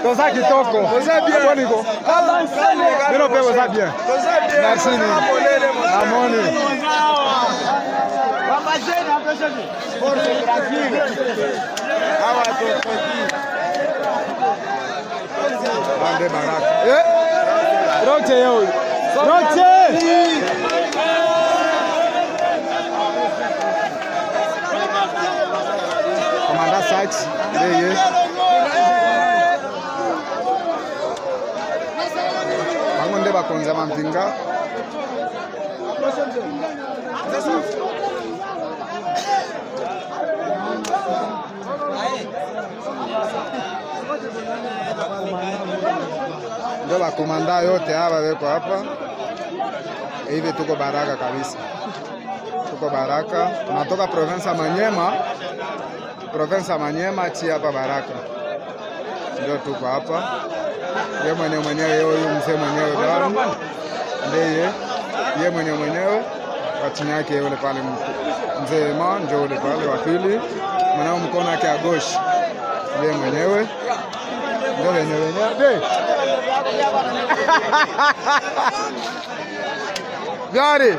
Toza kitoko. Toza bien. Mino pe toza bien. Merci ni. Amoni. Ande baraka. Roche yo. Roche. Commander Sachs, there. Bangonde bakonza mampinga. Ndio bakomanda yote hapa weko hapa. Hivi tuko baraka kabisa. Tuko baraka. Tunatoka province ya Manyema. Province ya Manyema chi hapa baraka. Ndio tuko hapa. Yeye mwenyewe huyu mzee mwenyewe bado. Ndiye yeye mwenyewe kwa chini yake yule pale mzee Ma ndio yule pale wa pili. Mwanao mkono wake agoshi. Yeye mwenyewe. Ndio wenyewe. Gari.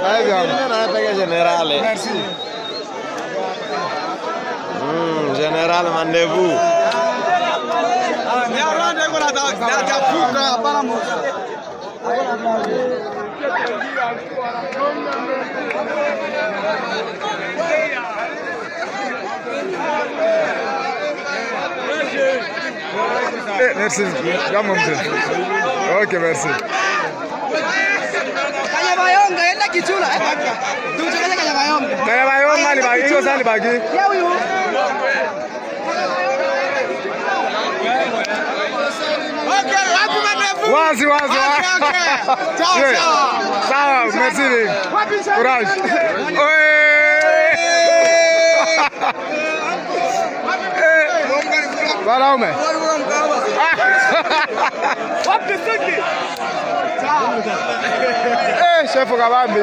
Hai bien. Generale. Merci. General, mandez-vous. Merci. Ok, merci. Kanyabayonga ni bagi, hiyo sasa ni bagi. Wazi. Sawa, merci. Courage. Wanaume. Chef Kabambi.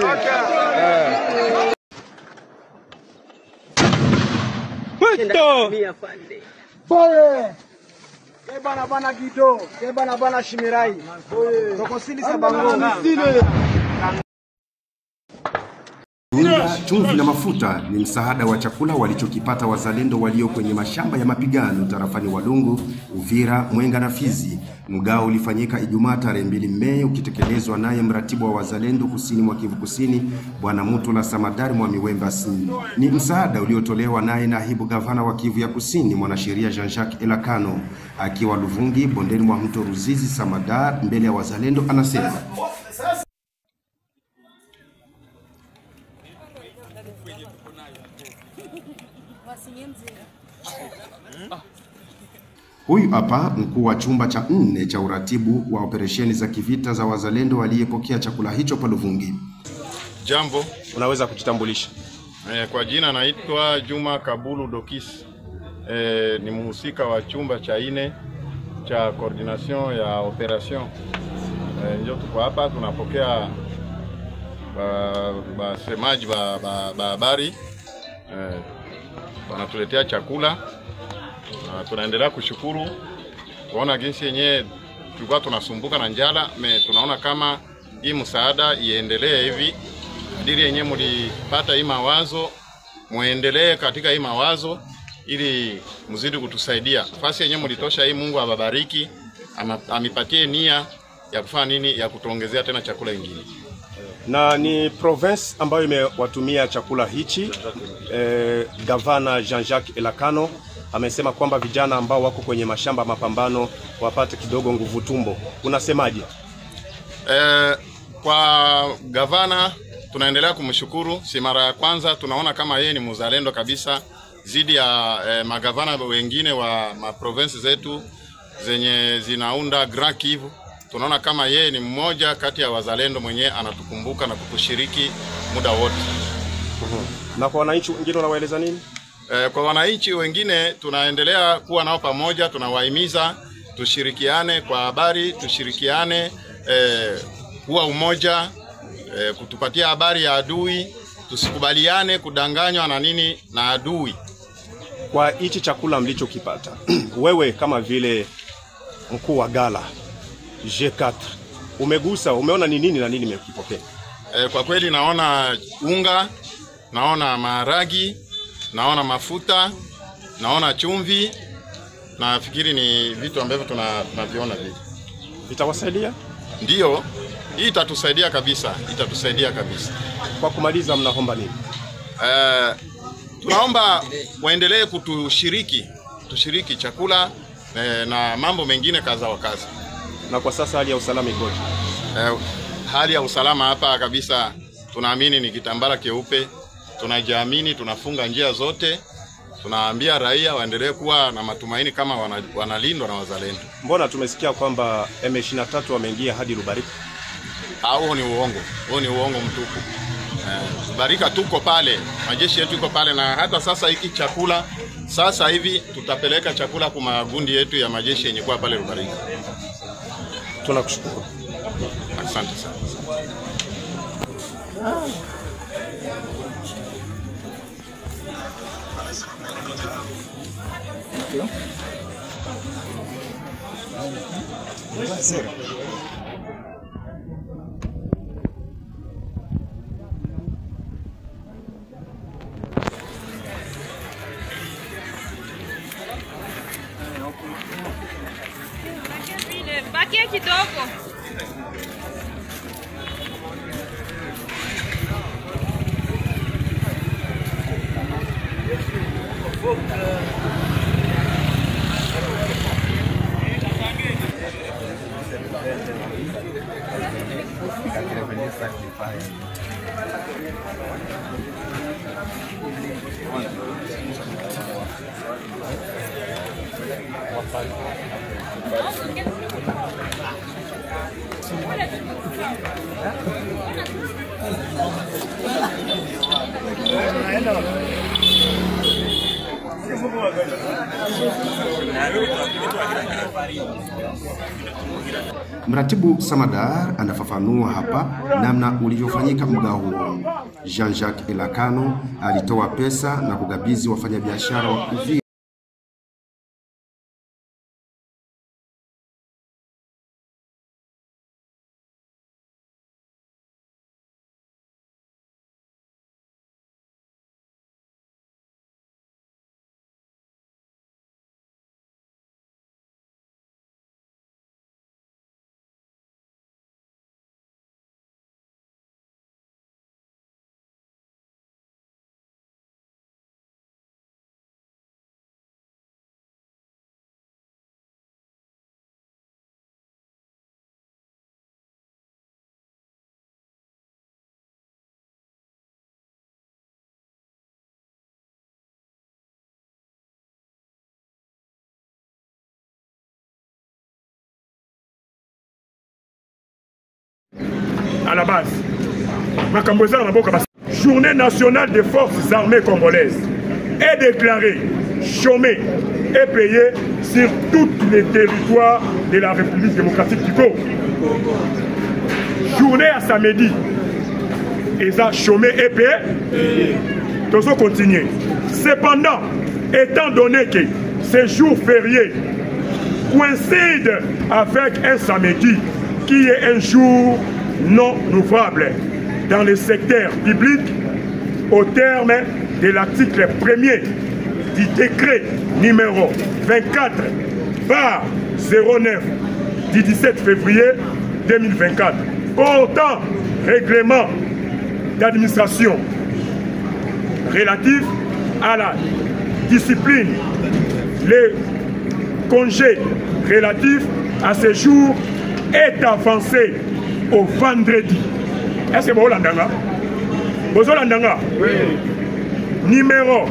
Pole. Bana Gido, bana Shimirai. Tokosili sabango. Unga, chumvi na mafuta ni msaada wa chakula walichokipata wazalendo walio kwenye mashamba ya mapigano tarafani Walungu, Uvira, Mwenga na Fizi. Mgao ulifanyika Ijumaa tarehe 2 Mei ukitekelezwa naye mratibu wa wazalendo kusini mwa Kivu Kusini, Bwana Mutula Samadari Mwami Wemba Sini. Ni msaada uliotolewa naye naibu gavana wa Kivu ya Kusini, mwanasheria Jean-Jacques Elakano, akiwa Luvungi bondeni mwa mto Ruzizi. Samadari mbele ya wazalendo anasema: Huyu hapa mkuu wa chumba cha 4 cha uratibu wa operesheni za kivita za wazalendo waliyepokea chakula hicho pa Luvungi. Jambo, unaweza kujitambulisha? Kwa jina naitwa Juma Kabulu Dokis. Ni mhusika wa chumba cha 4 cha coordination ya operation. Ndio tuko hapa tunapokea basemaji ba habari. Wanatuletea chakula. Tunaendelea kushukuru kuona jinsi yenyewe tulikuwa tunasumbuka na njala, tunaona kama hii msaada iendelee hivi. Kadiri yenyewe mlipata hii mawazo, muendelee katika hii mawazo ili mzidi kutusaidia. Fasi yenyewe mlitosha hii, Mungu awabariki, amipatie nia ya kufanya nini, ya kutuongezea tena chakula kingine. Na ni province ambayo imewatumia chakula hichi. Gavana Jean-Jacques Elakano amesema kwamba vijana ambao wako kwenye mashamba mapambano wapate kidogo nguvu tumbo. Unasemaje? Kwa gavana tunaendelea kumshukuru. Si mara ya kwanza, tunaona kama yeye ni mzalendo kabisa zidi ya magavana wengine wa maprovince zetu zenye zinaunda Grand Kivu. Tunaona kama yeye ni mmoja kati ya wazalendo mwenye anatukumbuka na kutushiriki muda wote. Na kwa wananchi wengine unawaeleza nini? Kwa wananchi wengine tunaendelea kuwa nao pamoja, tunawahimiza tushirikiane kwa habari, tushirikiane kuwa umoja, kutupatia habari ya adui, tusikubaliane kudanganywa na nini na adui. Kwa hichi chakula mlichokipata, wewe kama vile mkuu wa gala G4 umegusa, umeona ni nini na nini mmekipokea? Kwa kweli naona unga, naona maharagi, naona mafuta, naona chumvi. Nafikiri ni vitu ambavyo tunaviona hivi. Vitawasaidia? Ndiyo, hii itatusaidia kabisa, itatusaidia kabisa. Kwa kumaliza, mnaomba nini? Tunaomba waendelee tushiriki chakula na mambo mengine kaza wa kazi. Na kwa sasa hali ya usalama ikoje? Hali ya usalama hapa kabisa, tunaamini ni kitambara keupe. Tunajiamini, tunafunga njia zote. Tunaambia raia waendelee kuwa na matumaini kama wanalindwa na wazalendo. Mbona tumesikia kwamba M23 wameingia hadi Rubarika? Huo ni uongo. Huo ni uongo mtupu. Rubarika tuko pale, majeshi yetu yuko pale, na hata sasa hiki chakula sasa hivi tutapeleka chakula kwa magundi yetu ya majeshi yenye kwa pale Rubarika. Tunakushukuru. Asante sana. Bakia kidogo. Mratibu Samadar anafafanua hapa namna ulivyofanyika mgao huo. Jean-Jacques Elakano alitoa pesa na kukabidhi wafanyabiashara wa Uvira à la base. Journée nationale des forces armées congolaises est déclarée, chômée et payée sur tous les territoires de la République démocratique du Congo. Journée à samedi, et ça chômé et payé. Nous allons continuer. Cependant, étant donné que ces jours fériés coïncident avec un samedi qui est un jour non ouvrable dans le secteur public au terme de l'article 1er du décret numéro 24/09 du 17 février 2024 portant règlement d'administration relatif à la discipline, les congés relatifs à ce jour est avancé au vendredi. Est-ce que vous l'entendez? Vous l'entendez? Oui. Numéro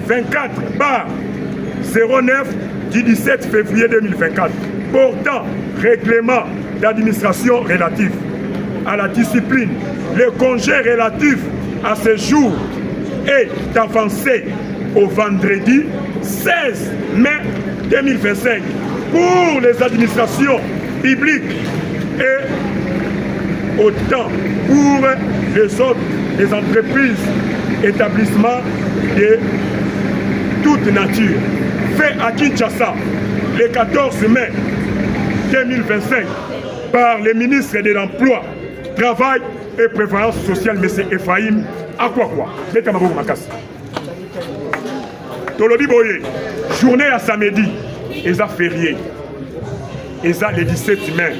24/09 du 17 février 2024 portant règlement d'administration relatif à la discipline. Le congé relatif à ce jour est avancé au vendredi 16 mai 2025 pour les administrations publiques et autant pour les autres, les entreprises, établissements de toute nature. Fait à Kinshasa le 14 mai 2025 par le ministre de l'Emploi, Travail et Prévoyance sociale, M. Ephraim Akwakwa. Tolobi Boye, journée à samedi, et ça férié. Et ça le 17 mai.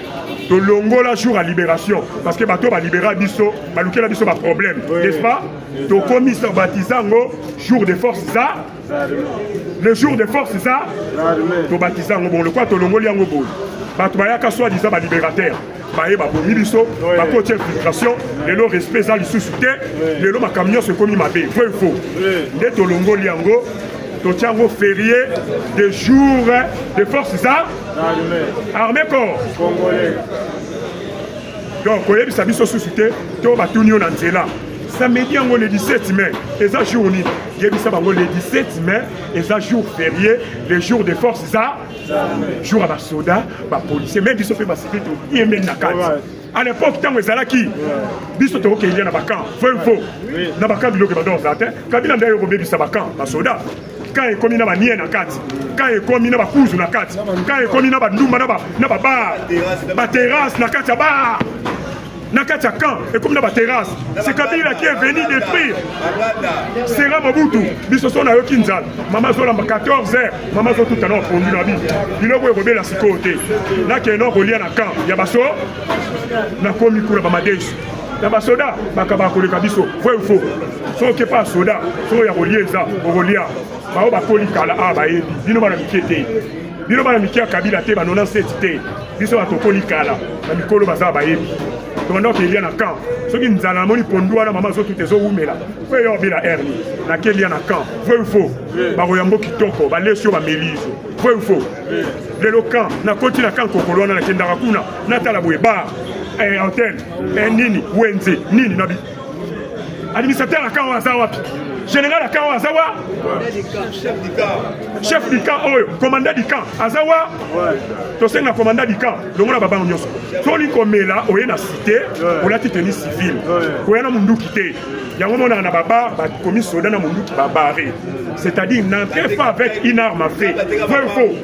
Tolongo la jour à libération. Parce que bateau va libérer Bisso, va louquer la Bisso va problème. N'est-ce pas? To commissaire baptisango, jour de force ça. Le jour de force ça. To baptisango, bon, le quoi Tolongo liango bon. Bato bayaka soit disant ba libérateur. Baye ba bomi Bisso, ba coach infiltration, le lo respect ça l'issouté, le lo ma camion se commis ma bé. Faux. De Tolongo liango. Tochango férié de jour de force ça. Armée corps congolais. Donc, vous avez sabi société, to batunyo na nzela. Samedi le 17 mai, et ça journée. Le 17 mai, et ça jour férié, le jour de force ça. Jour à la soda, ba policier, même biso fait ma sécurité, il est na carte. À l'époque, tant que ça là qui, biso to qu'il y a na bakan, faux. Na bakan bilo que ba dans ça, kabila ndayo robé bisa bakan, na soda. Quand il commis na ba nie na carte, quand il commis na ba kuzu na carte, quand il commis na ba ndumba na ba bar, ba terrasse na carte bar. Nakatia camp et comme dans la terrasse, c'est Kabila qui est venu détruire. C'est Mobutu, Bissoso na Yokinzal, Maman Zola 14h, Maman Zola tout à l'heure pour la vie. Il a oublié la sécurité. Là qui est non relié à Camp, Yabaso, na komi kula Bamadesh. Yabasoda, Bakaba Koleka Bisso, vrai ou faux. Son qui pas soda, son ya relié ça, relié. Bao Bakoli Kala Abaye, Dino Banamikete. Dino Banamikia Kabila Te, Banona Sete, Bisso Atokoli Kala, Namikolo Baza Baye. Donc il y a un camp. Ceux qui nous ont amené pour nous, maman, tout est au Oumela. Faut y avoir la hernie. Laquelle il y a un camp. Vrai ou faux? Baroyambo qui toko, balé sur ma mélise. Vrai ou faux? Le local, na côté la camp Kokolo, na Kendarakuna, Natala Bouébar, et Antenne, et Nini, Wenze, Nini, Nabi. Administrateur à Kawa Zawapi. Général à Kawa Azawa. Chef du camp, commandant du camp. Azawa. Tu sais, le commandant du camp. Le monde a pas besoin de ça. Si on est là, on est dans la cité, on a tenue civile. On est dans le monde qui est. Il y a un moment où on a baba, commis soda dans le monde qui va barrer. C'est-à-dire, n'entrez pas avec une arme à feu. Vrai ou faux?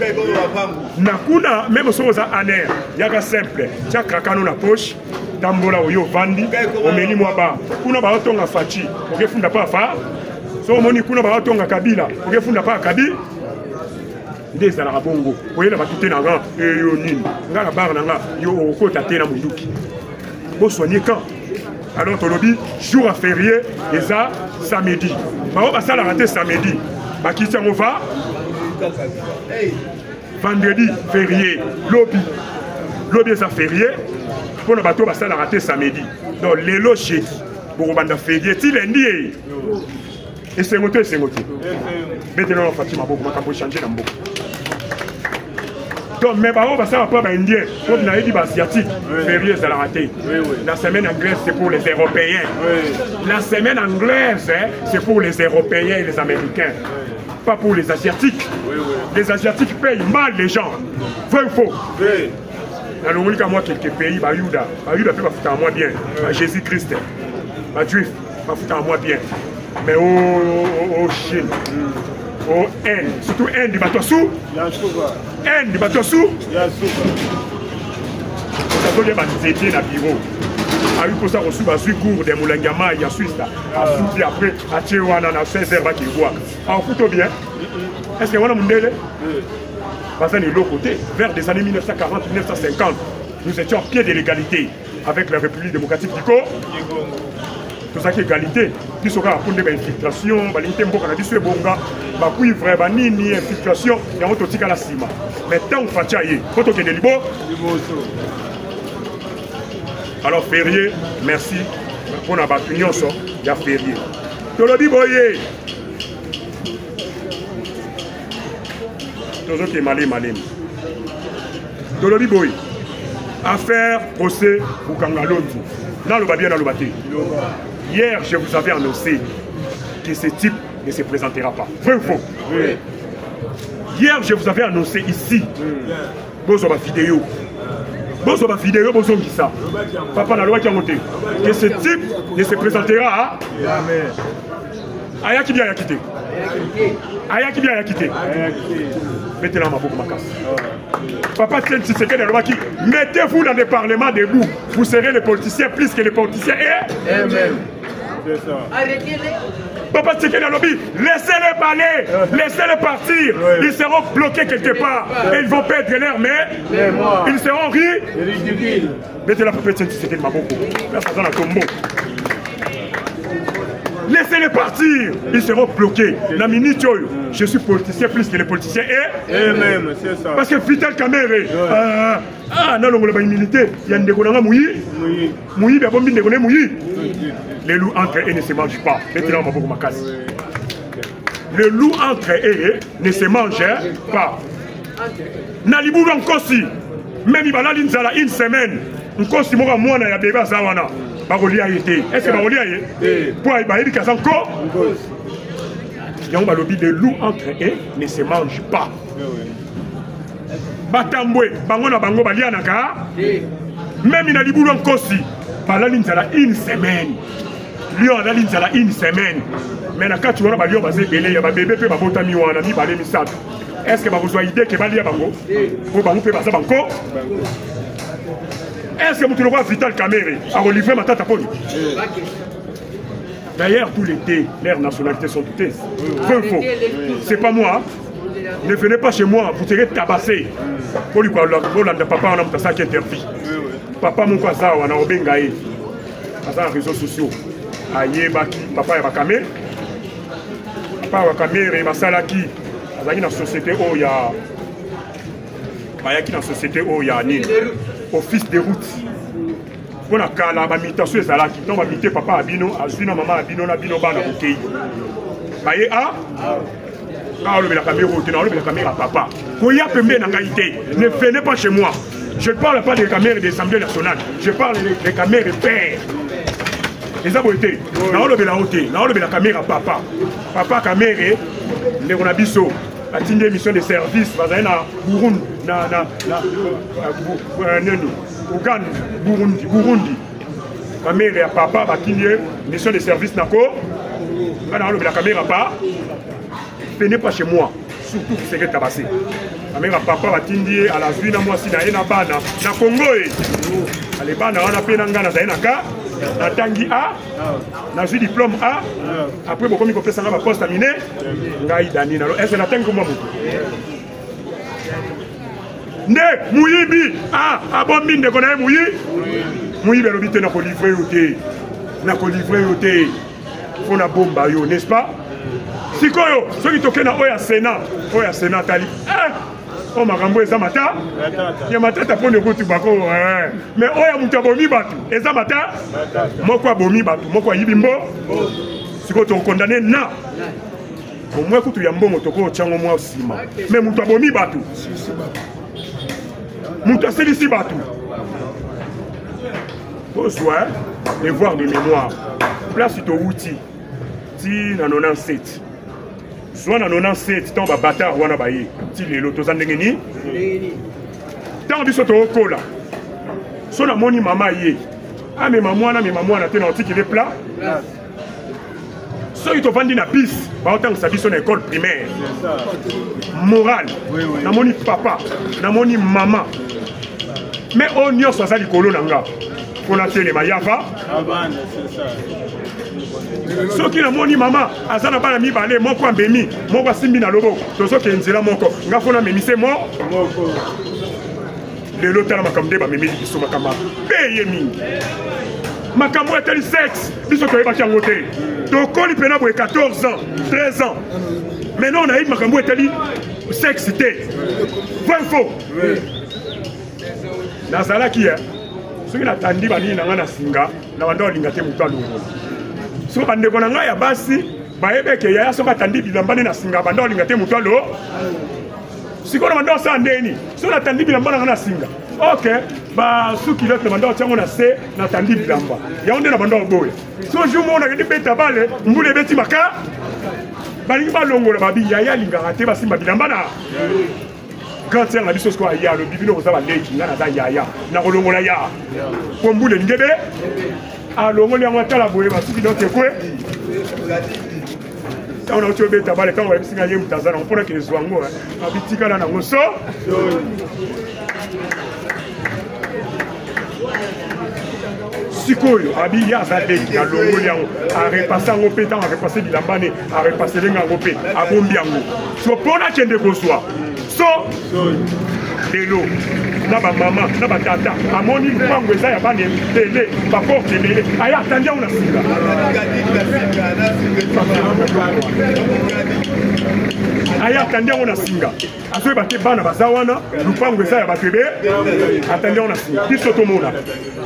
Nakuna, même si on a un air, il y a un simple. Tu as craqué dans la poche. Tambola oyo vandi omeni mwaba kuna ba otonga fachi okefunda pa fa so moni kuna ba otonga kabila okefunda pa kabi ndeza la bongo oyela batute na nga yo nini nga la bar na nga yo okota te na munduki bo soigner quand alors tolobi jour à férié et ça samedi ba ça la raté samedi ba ki on va vendredi férié lobby ça férié. Pour le bateau, ça a raté samedi. Donc, les logiques, pour le bande férié, il est lié. Et c'est moté. Maintenant, Fatima, on va changer dans le donc, mais ça va pas indien. Comme on a dit, asiatique, férié, ça a raté. La semaine anglaise, c'est pour les Européens. La semaine anglaise, c'est pour les Européens et les Américains. Pas pour les Asiatiques. Les Asiatiques payent mal les gens. Vrai ou faux? Dans le monde, moi, quelques pays, Bayuda peut faire à moi bien. Jésus-Christ, Juif, va foutre à moi bien. Mais au Chine, au Inde, surtout Inde, il va te sous. Inde, il va te sous. Ça veut dire que tu es dans le bureau. A eu pour ça reçu un cours de Moulangama, il y a Suisse, à Souti après, à Tchéouana, à 16h, qui voit. En fout bien. Est-ce que vous avez un monde? Parce que de l'autre côté, vers les années 1940-1950, nous étions à pied de l'égalité avec la République démocratique du Congo. Tout ça qui est égalité, nous sommes à fond de l'infiltration, l'unité mbokana biso ebonga, ba cuivre, ba nini infiltration, ya moto tika la ciment. Mais tant on fait chaye, quand on est libo. Alors férié, merci pour la opinion ça, il y a férié. Tolobi boye. Toujours qui est malé. Tolobi boy. Affaire, procès, ou Kangalonzi. Dans le babien, dans le bâti. Hier, je vous avais annoncé que ce type ne se présentera pas. Vrai ou faux? Oui. Hier, je vous avais annoncé ici, pour ma vidéo, Bonsoir ma vidéo, bonsoir qui ça. Papa la loi qui a monté. Que ce type ne se présentera à Aya qui vient à quitter. Aya qui vient à quitter. Mettez-la ma beaucoup ma casse. Papa Tshisekedi la loi qui mettez-vous dans le parlement debout. Vous serez les politiciens plus que les politiciens et même. Papa Tshisekedi lobby, laissez-les parler, laissez-les partir. Ils seront bloqués quelque part et ils vont perdre l'air, mais ils seront ridicules. Mettez la papa Tshisekedi ma beaucoup. Là, ça donne un tombeau. Laissez-les partir, ils seront bloqués. La minute, je suis politicien plus que les politiciens et même, c'est ça. Parce que Vital Kamerhe, non, le militaire, il y a une dégonanga mouillé, il y a une dégonanga mouillé. Les loups entre eux ne se mangent pas. Les loups entre eux ne se mangent pas. Nalibou Nkosi, même il va là une semaine, Nkosi moka mwana ya bébé zawana. Barolia été. Est-ce que Barolia est? Pour y bailler des encore? Les loups entre eux ne se mangent pas. Batambwe, Bangona Bango Balianaka, même il a dit Boulon Kosi, Balalinzala une semaine. Lyon a l'inzala une semaine. Mais na quand tu vois Balio basé belé, il y a bébé peut babota miwana mi balé mi sab. Est-ce que vous avez idée que Balia Bango? Pour Bango peut passer Bango? Est-ce que vous voyez Vital Kamerhe à Olivier Matata Poli? D'ailleurs, tout l'été, leurs nationalités sont toutes. Faux. C'est pas moi. Ne venez pas chez moi, vous serez tabassé. Pour lui, papa, on a ça qui interdit. Papa, mon cousin, on a obengaé. Dans les réseaux sociaux. Aïe, papa, il va camer. Papa, il va camer, il va salaki. Dans la société où il y a. Dans la société où il y a office de route. On a la mamitation est là qui tombe à miter papa abino, azuna maman abino na bino bana bouquet. Baye a quand le la caméra au le la caméra papa. Koya pembe na ngaité. Ne venez pas chez moi. Je ne parle pas des caméras de l'Assemblée nationale. Je parle des caméras de père. Les aboités. Na le la hauté, na le la caméra papa. Papa caméra le konabiso. A tindé mission de service bazana Burundi na Ouganda, Burundi. Ma mère et papa va tenir mission de service nako. La caméra pas. Venez pas chez moi. Surtout vous serez tabassé. Ma mère et papa va tenir à la vie na moi si na ena bana na Congo. Allez bana on a fait nangana zaina ka. Na tangi A. Na ju diplôme A. Après beaucoup mi kopesa nga poste aminé. Ngai dani na. Est-ce na tangi moi ne muyibi abombi ndeko na muyibi alobite na kolivre yo te na kolivre yo te fo na bomba yo n'est-ce pas sikoyo soki toke na oya Sénat tali o makambo eza mata ya matata pone kutu bako mais oya mutu abomi batu eza mata moko abomi batu moko ayibi mbo sikoyo tokondane na omwe kutu ya mbongo toko chango mwa sima mais mutu abomi batu Mouta Célici Batou. Besoin de voir des mémoires. Place to outil. Ti na 97. Soit na 97, tant ba bâtard wana baye. Ti lelo tozandengeni. Tant biso to kola. So na moni mama ye. Ah mais maman na te na otiki les plats. So ito vandi na bis. Ba autant sa biso na école primaire. Morale. Na moni papa, na moni maman. Mais on y a ça du colon nanga. On a télé mayava. Ce qui n'a moni maman, azana bana mi balé, moko ambemi, moko simbi na lobo. Tozo kenzela moko. Nga fona memise mo. Le lotala makamde ba memi biso makamba. Peye mingi. Makambo eteli sexe, biso to yeba chango te. To koli pena bo 14 ans, 13 ans. Maintenant on a eu makambo eteli sexe te. Vrai faux. Nazala qui est ce qui n'attendit pas ni na singa na bando lingate mutu alungu so bande kona nga ya basi baebe ke ya so batandi bilamba na singa bando lingate mutu alo sikona bando sa ndeni so natandi bilamba na singa OK ba suki lote bando chango na se natandi bilamba ya onde na bando boye so jumo na kedi beta bale mbule beti maka balingi balongola babi ya linga ate basimba bilamba na grand sœur na biso ko aya le bibino kozaba leki ngana za yaya na kolongola ya kombule ngebe alongoli yango atala boye basuki dote kwe on a tué tabale quand on va essayer de mutazana on pourrait que les wango abitika na ngoso sikoyo abi ya zadeki na longoli yango a repasser yango pétan a repasser bilambane a repasser lenga ngopé a bombi yango so pona kende koswa so lelo na ba mama na ba tata amoni mpango eza ya bane tele ba porte lele aya tandia una singa aya tandia una singa aso ba ke bana bazawana lupango eza ya batebe atandia una singa biso to mona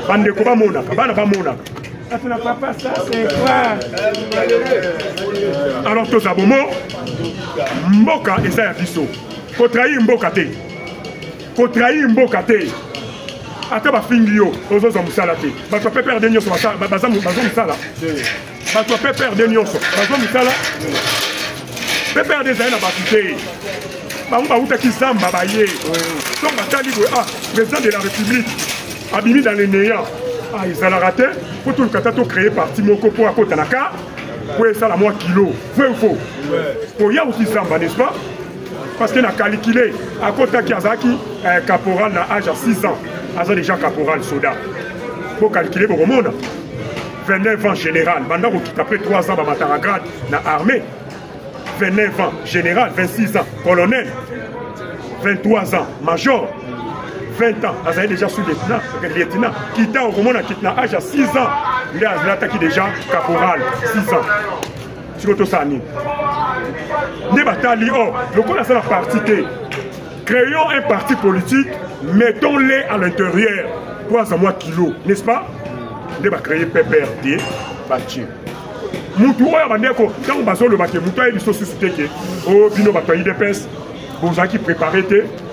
bande ko ba mona bana ba mona atuna papa ça c'est quoi alors to zabomo mboka eza ya biso ko trahi mboka te ko trahi mboka te ata bafingi yo ozoza musala te bato pe perdre nyonso bazo musala bato pe perdre nyonso bazo musala pe perdre za na bato te bango bautaki zamba baye donc batali boye président de la république abimi dans les néants ezalaka te po tolukata to créer parti moko po akota na ka po esala mwa kilo vrai ou faux koya aussi zamba n'est-ce pas parce qu'il a calculé à côté Kazaki caporal à l'âge de 6 ans, il a déjà caporal soldat. Pour calculer pour le monde, 29 ans général, maintenant après 3 ans dans Mataragrad, dans l'armée, 29 ans général, 26 ans colonel, 23 ans major, 20 ans, il a déjà sous lieutenant, quittant au moment où il a l'âge de 6 ans, il a attaqué déjà caporal, 6 ans. Sur l'autosani. Ne batali le coup de la partie. Créons un parti politique, mettons-les à l'intérieur. 3 mois kilos, n'est-ce pas? Ne va créer PPRD, bâti. Moutou, quand on va sur le bâti, Moutou a dit société que, oh, Bino Batoyi de Pes, vous qui préparez,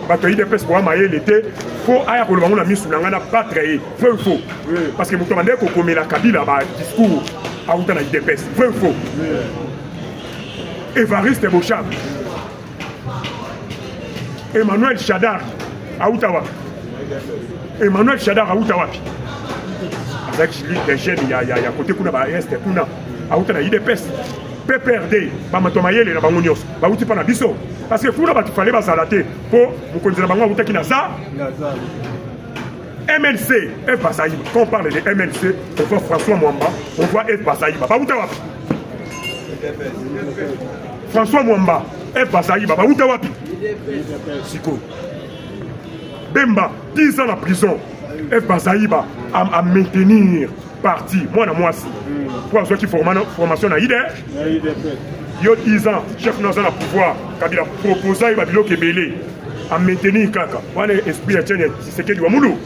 Batoyi de Pes pour amailler l'été, faut aller pour le moment, on a mis sous la pas créer. Faux. Parce que Moutou a dit qu'on met la Kabila, discours. À Outana IDPS, vrai ou faux? Évariste Bochab, Emmanuel Chadar à Outawa, Emmanuel Chadar à Outawa. Avec des jeunes, il y a côté Kuna, Est, Kuna, à Outana IDPS, PPRD, Bamatomayele, la Bangonios, Bauti Panabiso. Parce que Funa, il fallait basalater pour vous connaître la Bangouta Kinaza. MLC, F. Basaïba. Quand on parle de MLC, on voit François Mwamba, on voit F. Basaïba. François Mwamba, F. Basaïba. Siko. Bemba, 10 ans en prison. F. Basaïba à maintenir parti. Moi, moi aussi. Pour ceux qui formation à IDE. Yo 10 ans, chef dans le pouvoir. Kabila proposé, il va dire que Belé. À maintenir kaka. Voilà l'esprit de c'est que du Wamoulou.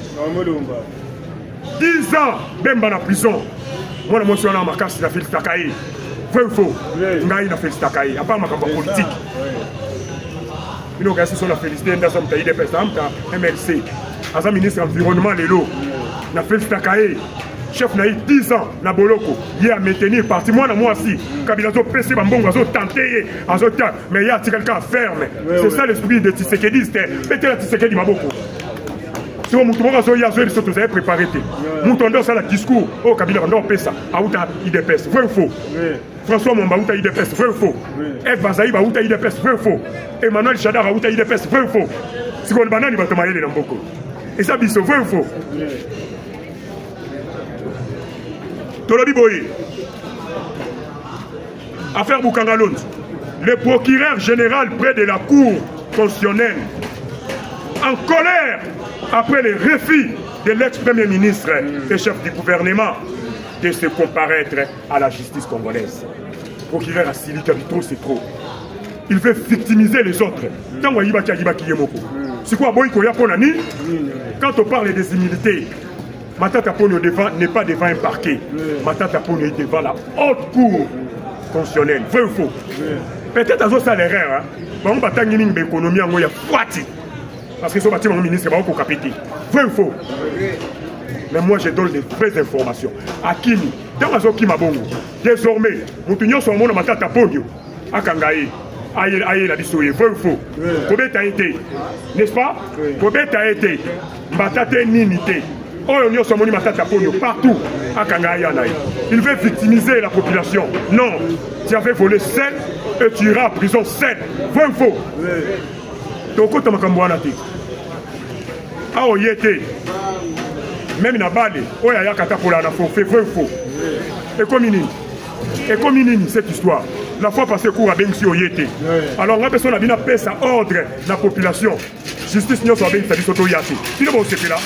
10 ans, Bemba en prison. Moi, je suis en marquage, il a fait le Takaï. Vrai ou faux? Il a fait le Takaï. À part ma campagne politique. Il a fait la félicité dans son pays de MLC. À sa ministre de l'Environnement, il a fait le Takaï. Chef n'a eu 10 ans, na Boloko, il a maintenu parti. Moi, aussi, Kabila a pressé, il a tenté, mais il y a quelqu'un à faire. C'est ça l'esprit de Tshisekedi, c'était peut-être Tshisekedi Maboko. Si vous avez préparé, vous avez un discours, oh Kabila va faire ça, Aouta IDPS, vrai ou faux? François Mwamba, Aouta IDPS, vrai ou faux? F. Bazaïba, Aouta IDPS, vrai ou faux? Emmanuel Chadar, Aouta IDPS, vrai ou faux? Si vous avez un banane, il va tomber dans Boko. Et ça, c'est vrai ou faux? Tolobi Boye. Affaire Boukangalon. Le procureur général près de la Cour constitutionnelle, en colère après les refus de l'ex-premier ministre et chef du gouvernement de se comparaître à la justice congolaise. Le procureur a Sili Kabito, c'est trop. Il veut victimiser les autres. C'est quoi Boy Koya Ponani? Quand on parle des immunités, Matata Pono n'est pas devant un parquet. Matata Pono est devant la haute cour constitutionnelle. Vrai ou faux? Peut-être à ça l'erreur. On va t'en une économie en moyen fouati. Parce que ce bâtiment ministre va encore capiter. Vrai ou faux? Mais moi je donne des vraies informations. Akimi, dans la zone Kimabongo, désormais, nous tenions sur mon Matata Pono à Kangaï. aïe la bisoye, vrai ou faux? Kobet a été, n'est-ce pas? Kobet a été, Batate Ninité. Partout à Kangayanaï. Il veut victimiser la population. Non, tu avais volé 7 et tu iras en prison 7. Vrai ou faux? Toko Tamakambouanati. Ah, oh, yété. Même na balé. Oh, yaya katapola na faux. Fait vrai ou faux? Et comme inini cette histoire. La fois passée, cours à Bengsi Oyete. Alors, la personne a bien appelé sa ordre la population. Justice n'y a pas bien fait du sotoyati. Tu ne vois pas là.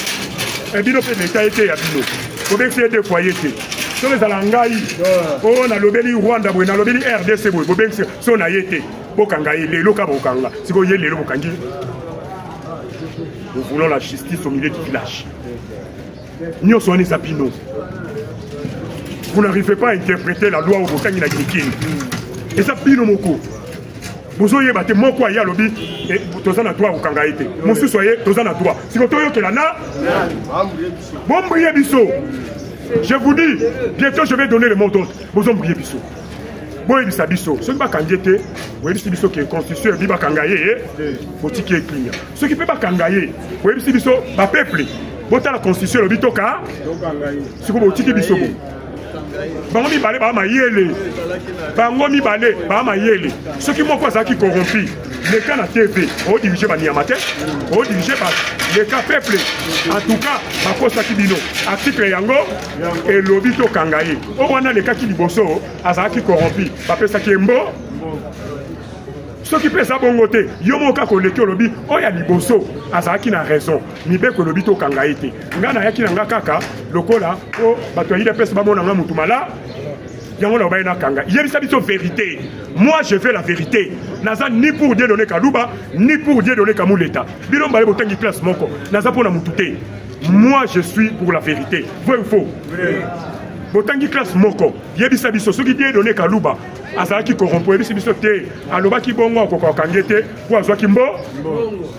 Et bien, l'État était à Bino. Pour bien que c'est des foyers. Sur les Alangaï, on a l'obéli Rwanda, on a l'obéli RDC, pour bien que son a été. Bokangaï, les locaux Bokanga. Si vous voyez les locaux Bokangi, nous voulons la justice au milieu du village. Nous sommes les Apino. Vous n'arrivez pas à interpréter la loi au Bokangi na Guinée. Et ça, Pino Moko. Vous voyez, moi, quoi, il y a lobby, et vous avez un droit au Kangaïté. Moi, si vous soyez, vous avez un droit. Si vous avez un droit, bon, briller Bissot. Je vous dis, bientôt, je vais donner le mot d'ordre. Vous avez briller Bissot. Bon, il dit ça, Bissot. Ce qui va Kangaïté, vous voyez, c'est Bissot qui est constitué, il va Kangaïé, faut qu'il y ait client. Ce qui ne peut pas Kangaïé, vous voyez, c'est Bissot, va peuple. Vous avez la constitution, le Bitoka, c'est comme vous avez Bissot. Bango mi balé ba ma yele. Bango mi balé ba ma yele. Ceux qui m'ont quoi ça qui corrompu. Les cas na TV, on dirige ba niamate, on dirige ba les cas peuple. En tout cas, ba kosa ki bino. Article yango et lobito kangaye. O wana les cas qui liboso, azaki qui corrompu. Ba pesa ki mbo. Ceux qui pèsent à bon côté, yomo ka koleki olobi, oya liboso, azaki na raison. Mibe ko lobito kangaite. Ngana yaki na kaka, lokola, o bato yide pèse ba mona nga mutumala. Yango na bayina kanga. Yebisa biso vérité. Moi je fais la vérité. Naza ni pour Dieu donner kaluba, ni pour Dieu donner kamuleta. Bino mbale botangi classe moko. Naza pona mutute. Moi je suis pour la vérité. Vrai ou faux? Botangi classe moko. Yebisa biso ceux qui Dieu donner kaluba. Azaki corrompu biso biso te aloba ki bongo ko kangete pour azwa kimbo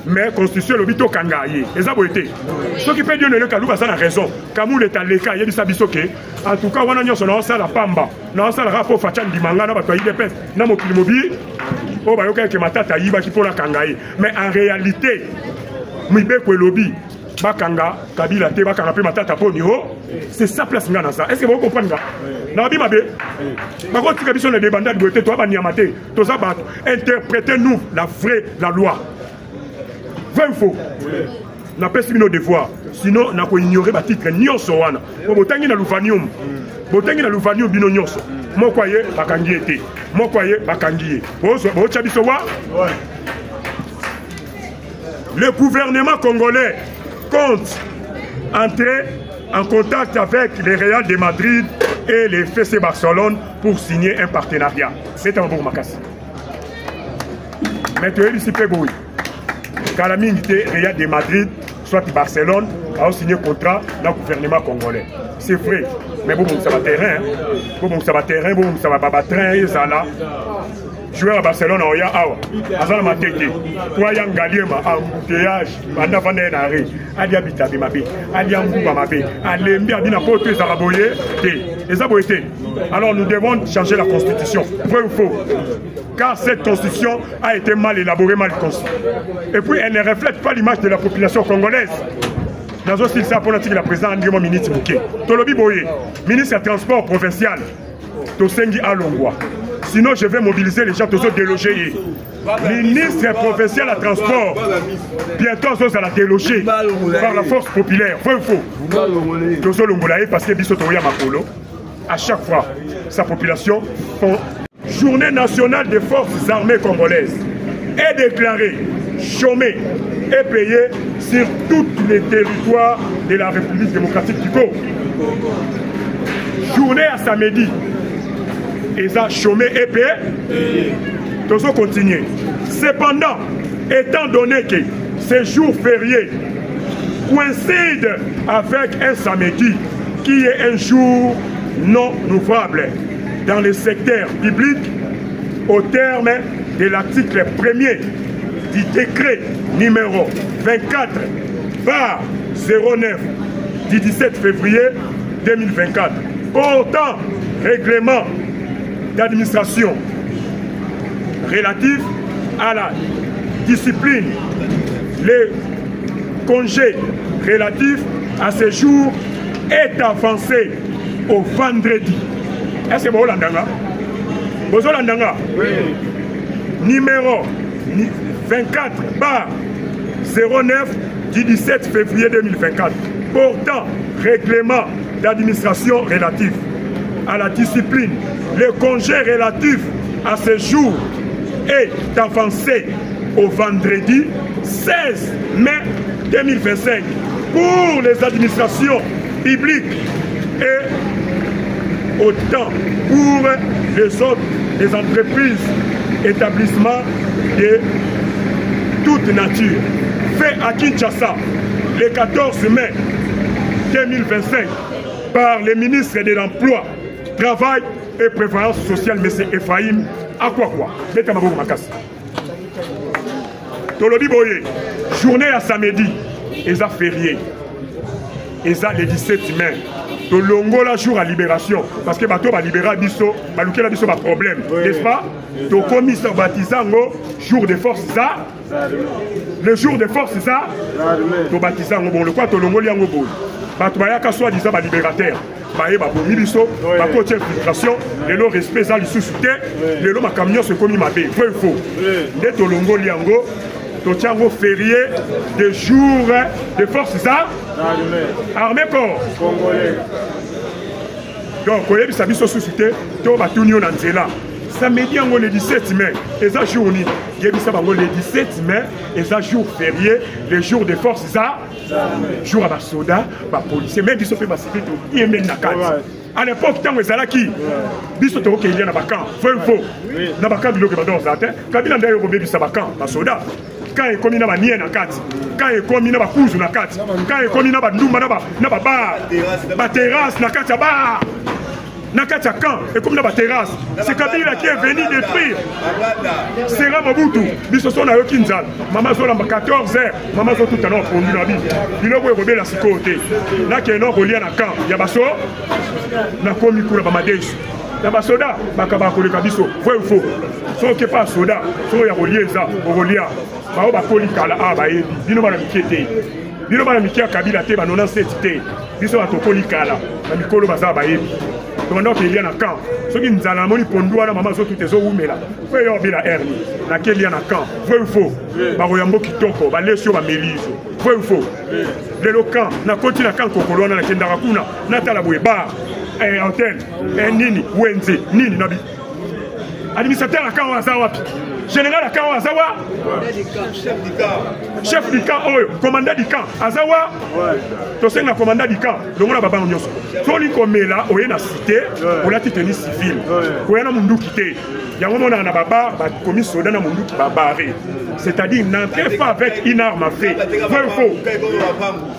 mais constitution le bito kangaye eza boité ceux qui peut Dieu le kaluba ça na raison kamule taleka yebisa biso ke en tout cas wana nyoso na ça la pamba na ça la rapport facha ndimanga na bato yide pes na mokili mobi o ba yoka ke matata yiba ki pona kangaye mais en réalité mibe ko lobi bakanga kabila te bakanga pe matata poni ho c'est ça place ngana ça est-ce que vous comprenez ça na bi mabe bako tika biso na débandade boité toi ba niamate to ça ba interpréter nous la loi vrai ou faux na pesi bino devoir sinon na ko ignorer ba titre nyonso wana bo botangi na luvanium bino nyonso moko ye bakangi ete moko ye bakangi bo chabiso wa le gouvernement congolais compte entrer en contact avec les Real de Madrid et les FC Barcelone pour signer un partenariat. C'est un bon macas. Maintenant, ici, Pégoui. Calamité Real de Madrid, soit Barcelone, a signé un contrat dans le gouvernement congolais. C'est vrai. Mais bon, ça va terrain. Bon, ça va terrain, bon, ça va pas train, ça là. Joueur à Barcelone, on y a awa. Azala matete. Toi yang galiema embouteillage. Banda vanda na re. Ali habita be mabe. Ali ambuba mabe. Alembi abina poto ezaraboye te. Ezaboyete. Alors nous devons changer la constitution. Vrai ou faux? Car cette constitution a été mal élaborée, mal conçue. Et puis elle ne reflète pas l'image de la population congolaise. Dans un style ça pour la présidente André ministre Mouké. Tolobi Boye, ministre des Transports provincial. Tosengi Alongwa. Sinon, je vais mobiliser les gens tous délogés. Ministre provincial à transport, bientôt on va la déloger par la force populaire. Vrai ou faux? Tozo Longolaye parce que Biso Toya Makolo, à chaque fois, sa population font journée nationale des forces armées congolaises est déclarée, chômée et payée sur tous les territoires de la République démocratique du Congo. Journée à samedi. Et ça, chômé et payé, tout ça continue. Cependant, étant donné que ces jours fériés coïncident avec un samedi qui est un jour non ouvrable dans le secteur public, au terme de l'article 1er du décret numéro 24/09 du 17 février 2024, portant règlement d'administration relative à la discipline, les congés relatifs à ce jour est avancé au vendredi. Est-ce que vous l'entendez? Vous l'entendez? Oui. Numéro 24/09 du 17 février 2024 portant règlement d'administration relatif à la discipline, le congé relatif à ce jour est avancé au vendredi 16 mai 2025 pour les administrations publiques et autant pour les autres, les entreprises, établissements de toute nature. Fait à Kinshasa le 14 mai 2025 par le ministre de l'Emploi, Travail et Prévoyance sociale, M. Ephraim Akwakwa. Tolobi Boye, journée à samedi, et ça férié. Et ça le 17 mai. Tolongo la jour à libération. Parce que bateau va libérer biso, va luquer la biso va problème. N'est-ce pas? To commissaire baptisant jour de force ça. Le jour de force ça. To baptisant bon le quoi tolongo liango bon. Bato bayaka soit disant ba libérateur. Baye ba bomi biso, ba côté infiltration, le lo respect ça li sous-souté, le lo ma camion se commis ma bé. Faux. Né tolongo liango. Totiango férié de jour de force ça. Armée corps congolais. Donc, vous avez vu ça sous-souté, tout va tout dans Nzela. Samedi, le 17 mai, et ça journée, il y a le 17 mai, et ça jour férié, le jour de force ça, jour à la soda, à policier, même si on fait passer tout, il y a même la carte. À l'époque, quand vous êtes qui, biso to ke na bakan, faux. Na bakan bilo ke ba dans zatin, kabila ndayo ko bebi sa bakan, ba soda. Quand il commis na ba nie na carte, quand il commis na ba kuzu na carte, quand il commis na ba ndumba na ba bar, ba terrasse na carte bar. Nakatia Camp et comme dans la terrasse, c'est Kabila qui est venu détruire. C'est Ramabutu, Bissoson a Yokinzal, Maman Zola 14h, Maman Zola tout à l'heure conduit la vie. Il a oublié la sécurité. Là qui est non relié à Camp, Yabaso, n'a commis pour la Bamadesh. Yabasoda, Bakabako le Kabiso, vrai ou faux. Sauf que pas soda, sauf qu'il y a relié ça, relié à Baobakolikala, Abaye, Binoma Mikete. Binoma Mikia Kabila Te, Banona Sete, Bissoa Tokolikala, Mikolo Baza Baye. Pendant qu'il y a un camp, ceux qui nous ont dit Pondouana, maman, sont toutes les eaux où mais là. Faut y avoir la hernie. Laquelle il y a un camp. Vrai ou faux? Baroyambo qui toko, balesio, bamelise. Vrai ou faux? Le locan, na continue à camp Kokolona, na Kendarakuna, Natalaboué, bar, antenne, Nini, Wenze, Nini, Nabi. Administrateur à camp Wazawapi. Général à camp Wazawa. Chef du camp, commandant du camp. Azawa. Tu sais, le commandant du camp. Donc, on a Baba Nyos. Soit lui comme là, on est dans la cité, on a tenu civil. On a mundu quitté. Il y a un moment où on a Baba, commis soda dans mundu qui va barrer. C'est-à-dire, n'entrez pas avec une arme à feu. Vrai ou faux?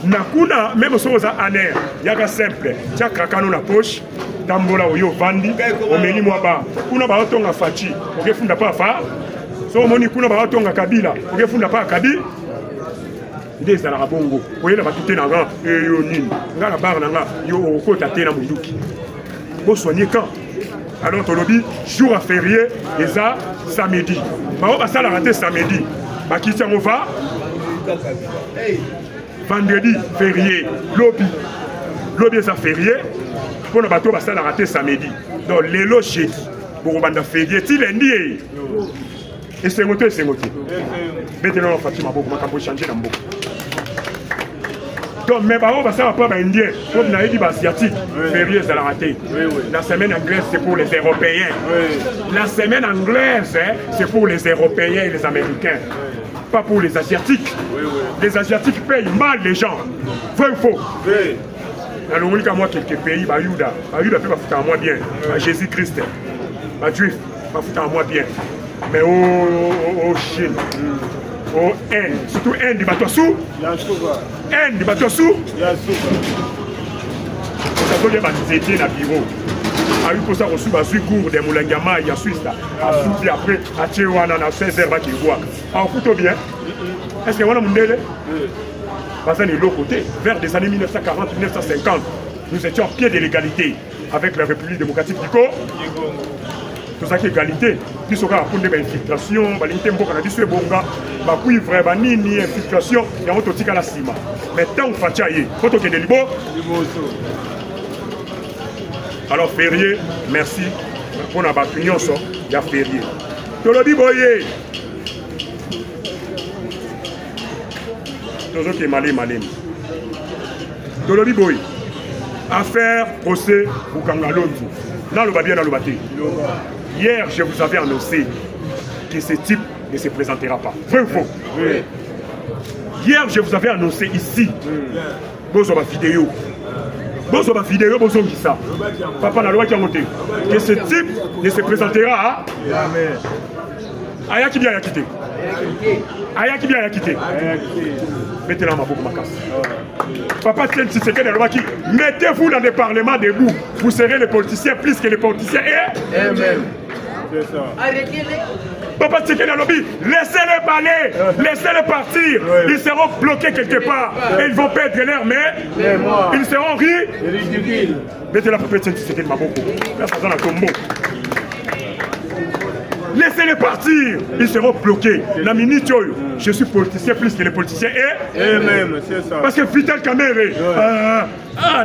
Nakuna, même si on a un air, il y a un simple. Tu as craqué dans la poche. Tambola oyo vandi omeni mwaba kuna ba otonga fachi okefunda pa fa so moni kuna ba otonga kabila okefunda pa kabi ndeza la bongo oyela batute na nga yo nini nga la bar na nga yo okota te na munduki bo soigner quand alors tolobi jour à férié et ça samedi ba sala raté samedi ba kitya mova vendredi férié lobby ça férié. Pour le bateau, ça a raté samedi. Donc, les lots jeudi. Pour le férié, il est lundi. Et c'est monté, c'est monté. Maintenant, on va changer dans beaucoup. Donc, mais ça va pas indien. Comme on a dit, asiatique. Férié, ça a raté. La semaine anglaise, c'est pour les Européens. La semaine anglaise, c'est pour les Européens et les Américains. Pas pour les Asiatiques. Les Asiatiques payent mal les gens. Vrai ou faux? Alors, on dit qu'à moi, quelques pays, Bayouda peut pas foutre à moi bien. Jésus-Christ, Juif, pas foutre à moi bien. Mais au Chine, au Inde, surtout Inde, du bateau sous. Inde, du bateau sous. Ça doit être des étés dans le bureau. A eu pour ça reçu un cours de Moulangama, il y a Suisse là. A soufflé après, à Tchéouana, à 16h, qui voit. Alors, plutôt bien. Est-ce que vous avez un monde? Parce que de l'autre côté, vers les années 1940-1950, nous étions au pied de l'égalité avec la République démocratique du Congo. tout ça qui égalité biso ka pour des infiltration balinté mboka na biso ebonga ba cuivre ba nini infiltration ya moto tika la sima mais tant fatia ye photo ke de libo alors Férié merci pour na ba union so ya Férié tolobi boye tozo ke malé tolobi boye affaire procès Bukanga Lonzo dans le babien dans le bâti. Hier, je vous avais annoncé que ce type ne se présentera pas. Vrai ou faux? Oui. Hier, je vous avais annoncé ici, bonjour ma vidéo. Bonjour ma vidéo, bonjour qui ça. Papa n'a loi qui a monté. Que ce type ne se présentera à Aya qui vient à quitter. Aya qui vient à quitter. Mettez-la ma beaucoup ma casse. Papa tient si c'est que mettez-vous dans des parlements debout. Vous serez les politiciens plus que les politiciens et même. C'est ça. Papa tient que lobby, laissez-les parler, laissez-les partir. Ils seront bloqués quelque part et ils vont perdre l'air, mais ils seront ridicules. Mettez-la pour petit c'est que ma beaucoup. Là ça donne un tombeau. Laissez-les partir, ils seront bloqués. La minute, je suis politicien plus que les politiciens et même, c'est ça. Parce que Vital Kamere,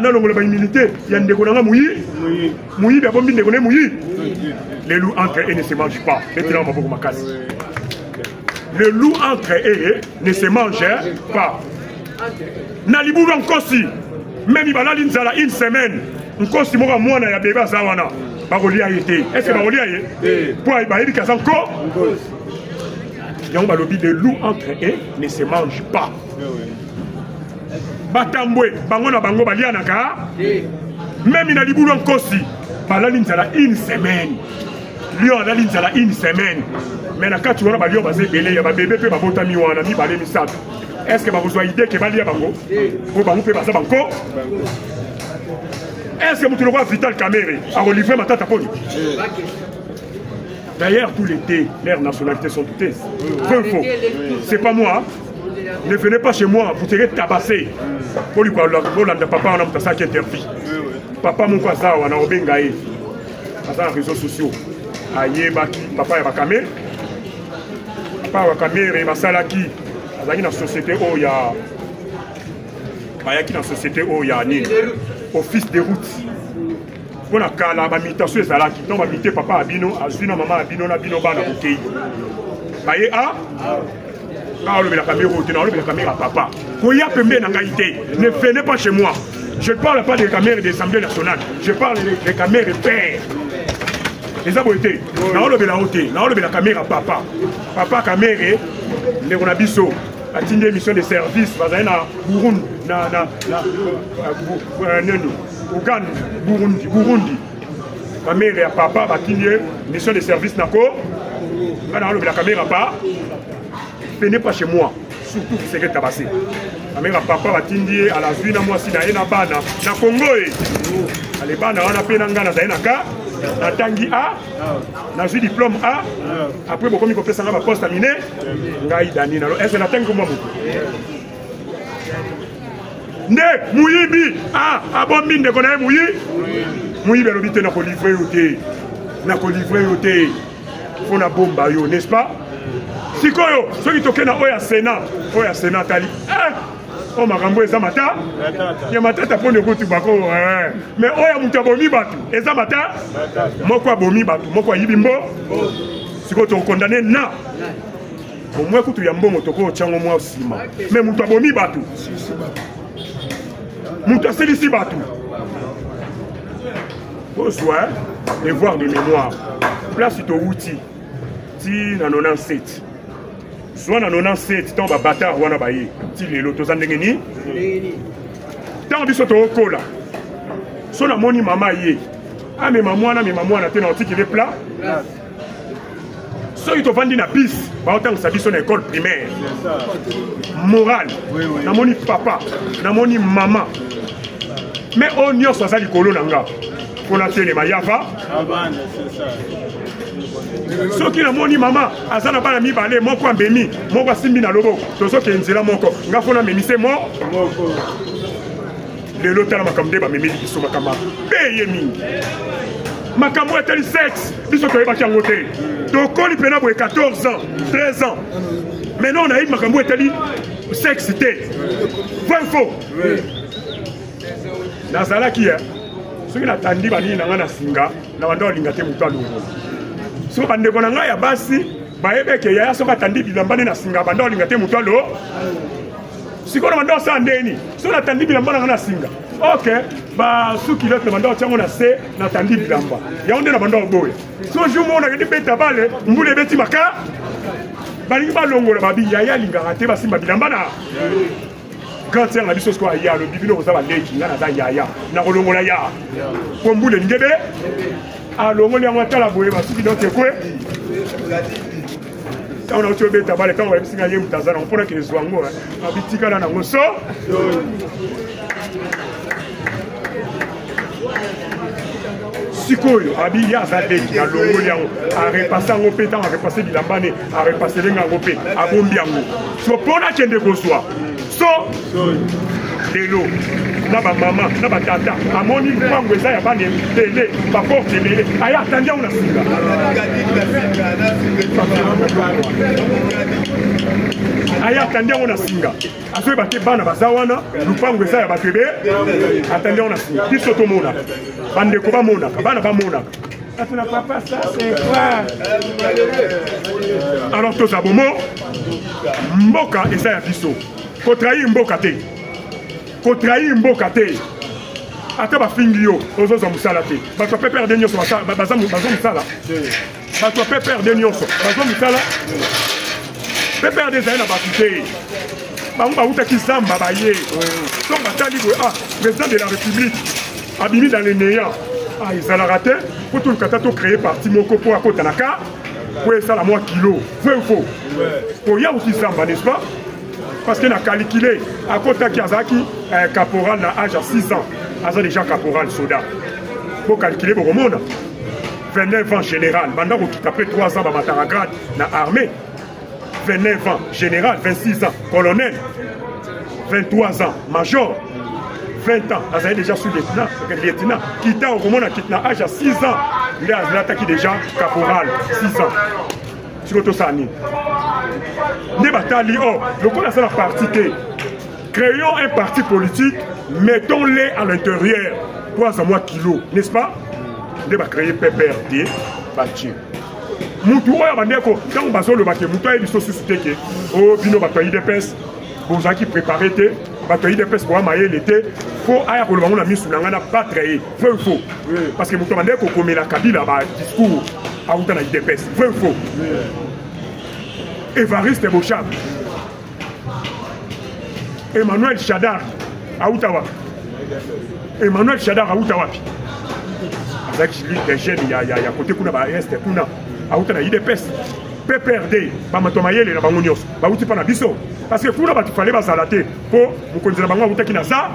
non, non, militaire, il y a une déconnerie mouillée. Mouillée, d'abord, une déconnerie mouillée. Les loups entre eux ne se mangent pas. Maintenant, on va beaucoup ma casse. Les loups entre eux ne se mangent pas. Nalibou Nkosi, même il va là une semaine. Nkosi, moi, moi, il y a bébé Zawana. Est-ce que Barolia est pour aller à encore les loups entre eux ne se mangent pas. Batambwe, Bangona Bango Balianaka, même il a dit Boulon Kosi, Balalinzala une semaine. Lyon a l'inzala une semaine. Mais la carte, tu vois, Balion va se belé, il y a un bébé, il y a un botami ou un ami, Balé Missad. Est-ce que vous avez idée que Balia Bango ou Bango peut passer Bango? Est-ce que vous trouvez Vital Kamere à Olivier Matata Poli? D'ailleurs, tout l'été, leurs nationalités sont toutes. Faux. C'est pas moi. Ne venez pas chez moi, vous serez tabassé. Pour lui, papa, on a ça qui intervient. Papa, mon cousin, on a obengaé. Dans les réseaux sociaux. Aïe, papa, il va camérer. Papa, il va camérer, il va salaki. Dans la société où il y a. Dans la société où il y a office de route. On a kala ba mitation ezalaki donc ba mité papa abino azuna mama abino na bino bana bokei baye a le la caméra au la caméra papa koya pembe na ngaité ne venez pas chez moi. Je ne parle pas des caméras de l'Assemblée nationale, je parle des caméras pères. Les abotés na le la caméra papa caméra ne on a biso a une émission de service na Burundi Ouganda, Burundi. Ma mère et papa ont mission de service nako. La caméra pas. Venez pas chez moi. Surtout que c'est tabassé. Ma mère et papa ont à la vie na moi si na ena bana na Congo. Les bana on a peine ngana za enaka. Na tangi A. Na ju diplôme A. Après beaucoup mi ko pesa nga poste terminé. Ngai dani na. Est-ce que na tangi moi ne Mouyibi abombi ndeko na Mouyibi alobite na ko livrer yote fona bomba yo n'est-ce pas sikoyo soki tokena oya Sénat tali o makambo eza mata ya matata pone ko tubako mais oya mutu abomi batu eza mata moko abomi batu moko yibi mbo sikoyo to condamné na au moins kutu ya mbongo toko chango mwa sima mais mutu abomi batu Mouta Célici Batou. Besoin de voir des mémoires. Place au outil. Ti na 97. Soit na 97, tant ba bâtard wana baye. Ti lelo tozandengeni. Tant biso to kola. So na moni mama ye. Ah mais maman na te na otiki le plat. So ito vandi na bis, ba autant sa biso na école primaire. Morale. Na moni papa, na moni maman. Mais on y a ça likolo nanga. On a télé mayava. Ce qui na moni maman, azana bana mi balé moko ambemi, moko simbi na lobo. Tozo ke nzela moko. Nga fona memise mo. Le lotala makamde ba memeli biso makama. Peye mingi. makambo eteli sexe biso toyebaki yango te tokoli mpena boye 14 ans 13 ans maintenant on ayebi makambo eteli sexe te vrai faux nazalaki soki natandi banini na ngai na singa na banda balinga te moto alongo soki bandeko na ngai ya basi bayebeke yaya soki atandi bilamba nde na singa banda balinga te moto alo sikoyo na banda osala ndeni soki natandi bilamba na ngai na singa ok basuki lote banda otiango na se natandi bilamba yango nde na banda oboya so jour mo nakende beta bale mbula ebeti maka balingi balongola babi yaya alingaka te basimba bilamba na grand sœur na biso sikoyo aya alobi bino koza baleki nga naza yaya nakolongola ya po mbula elingi ebe alongoli yango atala boye basuki lote ekwe ntango nauti obeta bale ntango bayebisinga ye moto aza nango mpona ke ezwa yango abitikala nango so sikoyo abi ya aza leki na longoli yango arepase yango mpe ntango arepase bilamba ne arepaselenga yango mpe abombi yango so mpona akende kozwa so lelo na bamama na batata amoni mpango eza ya bana ebele baporte ebele aya atandi yango na singa aya atandi yango na singa azoyeba te bana baza wana lupango eza ya bato ebe atandi yango na singa biso tomona bandeko bamonaka bana bamonaka atuna papa ça c'est quoi alors toza bomo mboka eza ya biso kotrahi mboka te kotrahi mboka te ata bafingi yo ozozwa mosala te bato ape perde nyonso bazo mosala bato ape perde nyonso bazo mosala pe perde ezali na bato te bango bautaki zamba baye donc batali boye président de la république abimi dans le néant ezalaka te po toluka ta tocréer parti moko mpo akota na ka po esala mwa kilo vrai ou faux oya oki zamba n'est-ce pas parce que na calculé akotaki azalaki caporal na âge à 6 ans aza déjà caporal soda po calculer bokomona 29 ans général banda kokita après 3 ans bamataka grade na armée 29 ans général 26 ans colonel 23 ans major 20 ans azali déjà sous lieutenant kita okomona kiti na âge à 6 ans nde azalataki déjà caporal 6 ans siko tosala nini nde batali lokola aza na parti te créons un parti politique mettons-les à l'intérieur po aza mwa kilo n'est-ce pas nde bacréer PPRD batie mutu oyo bandeko ntango bazolobake mutu ayebi so susu te ke bino bato ya UDPS bozalaki préparé te bato ya UDPS boya mayele te po aya koloba ngo na misu na ngai na batre ye vrai ou faux parce que mutu bandeko komela Kabila badiscours auta na UDPS vrai ou faux Évariste Bochab Emmanuel Chadar auta wapi Emmanuel Chadar auta wapi azaki des jeunes ya côté kuna ba est kuna auta na UDPS PPRD bamato mayele na bango nyonso bauti pa na biso parce que kuna batu fallait bazala te po mokonzi na bango autaki na za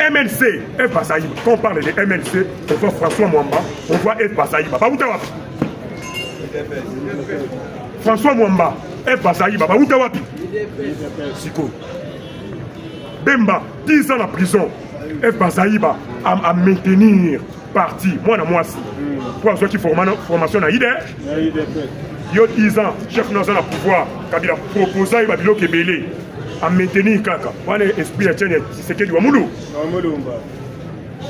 MLC F Basaïba. Quand on parle de MLC, on voit François Mwamba, on voit F Basaïba. François Mwamba, F Basaïba. Siko. Bemba, 10 ans en prison. F Basaïba à maintenir parti. Moi, moi aussi. Pour ceux qui formation à IDE. Yo 10 ans, chef dans le pouvoir. Kabila proposé, il va dire que belé. À maintenir kaka. Wana esprit ya tchene c'est du Wamoulou.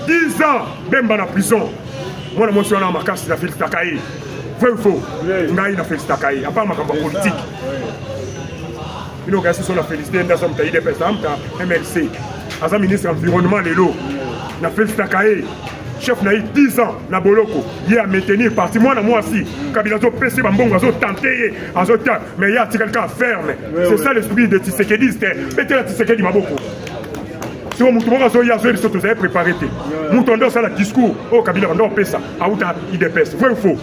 10 ans Bemba na prison. Moi na motion na makasi na Félix Takaye. Vrai ou faux? Ngai na Félix Takaye. À part makambo politique. Bino kasi so na félicité ndazo mta IDPS amta MLC. Aza ministre environnement lelo. Na Félix Takaye. Chef na 10 ans na boloko il a maintenir parti moi aussi Kabila zo PC bambongo zo tenter azo ta mais il y a quelqu'un ferme c'est ça l'esprit de Tshisekedi c'était peut-être Tshisekedi maboko si on mutu zo ya zo biso to préparé te mutu ndo ça la discours oh Kabila ndo pesa auta IDPS vrai ou faux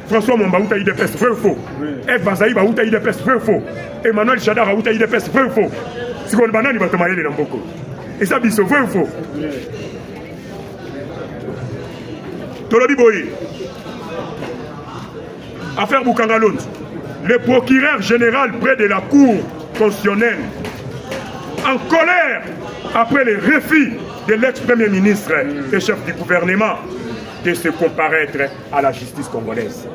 François Mwamba auta IDPS vrai ou faux F Basaïba auta IDPS vrai ou faux Emmanuel Chadar auta IDPS vrai ou faux si on banani ba to mayele na mboko et ça biso vrai ou faux Tolobi Boye. Affaire Boukangalon. Le procureur général près de la Cour constitutionnelle, en colère après les refus de l'ex-premier ministre et chef du gouvernement, de se comparaître à la justice congolaise.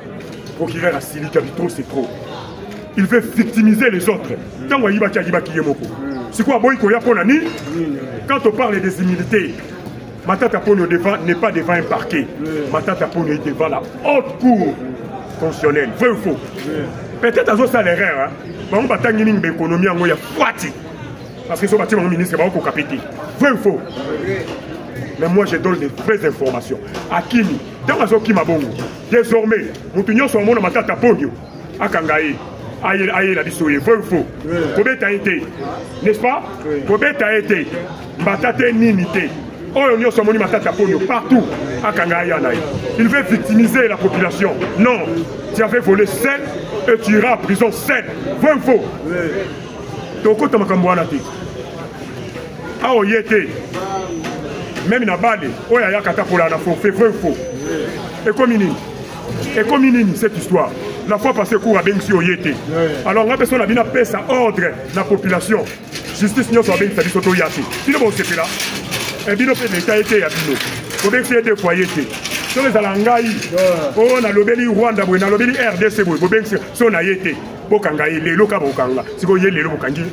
Procureur à Sili Kabito, c'est trop. Il veut victimiser les autres. C'est quoi, quand on parle des immunités, Matata Ponyo n'est pas devant un parquet. Matata Ponyo est devant la haute cour constitutionnelle. Vrai ou faux? Peut-être à ça l'erreur. On va t'en une économie en moyen fouati. Parce que ce bâtiment ministre va encore capiter. Vrai ou faux? Mais moi je donne des vraies informations. À Kimi, dans la zone Kimabongo, désormais, nous tenons sur mon Matata Ponyo à Kangaï. Aïe la bisouille, vrai ou faux? Combien t'as été? N'est-ce pas? Combien t'as été? Matata Ninité. Partout à Kangaï. Il veut victimiser la population. Non, tu avais volé seul et tu iras en prison seul. Vrai ou faux? Donc, quand tu as dit, ah, oh, même na balé, oh, il y a kata pour la forfait, vrai ou faux? Et comme inini cette histoire. La fois passée, cours à Bengsi Oyete. Alors, la personne a bien appelé ça ordre la population. Justice n'y a pas bien fait du Sotoyati. Tu ne vois pas là. Et bien, l'État était à Bino. Pour bien que deux foyers. Sur les Alangaï, on a l'obéli Rwanda, on a l'obéli RDC, on a bien que son a été. Bokangaï, les locaux Bokanga. Si vous voyez les Bokangi,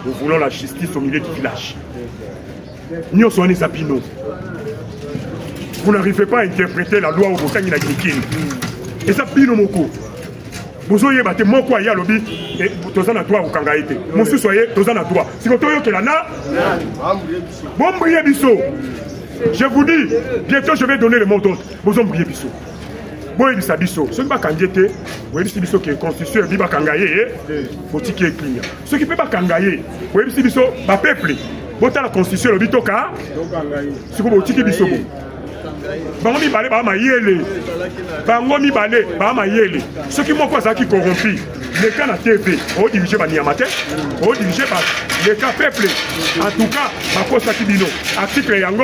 nous voulons la justice au milieu du village. Nous sommes les Apino. Vous n'arrivez pas à interpréter la loi au Bokangi na Guinée. Et ça, Pino Moko. Vous voyez, mon quoi, il y a lobby, et vous avez un droit au Kangaïté. Mon sou soyez, vous avez un droit. Si vous avez un droit, bon, briller Bissot. Je vous dis, bientôt je vais donner le mot d'ordre. Vous avez briller Bissot. Bon, il dit Bissot. Ce qui va Kangaïté, vous voyez, c'est Bissot qui est constitué, il va Kangaïé, faut qu'il y ait client. Ce qui ne peut pas Kangaïé, vous voyez, c'est Bissot, va peuple. Vous avez la constitution, le Bitoka, c'est comme vous avez Bissot. Bangomi balé ba mayele. Bangomi balé ba mayele. Ce qui m'ont quoi qui corrompu. Les cas na TV, au diriger ba niamate, au diriger ba les cas peuple. En tout cas, ba kosa kibino, article yango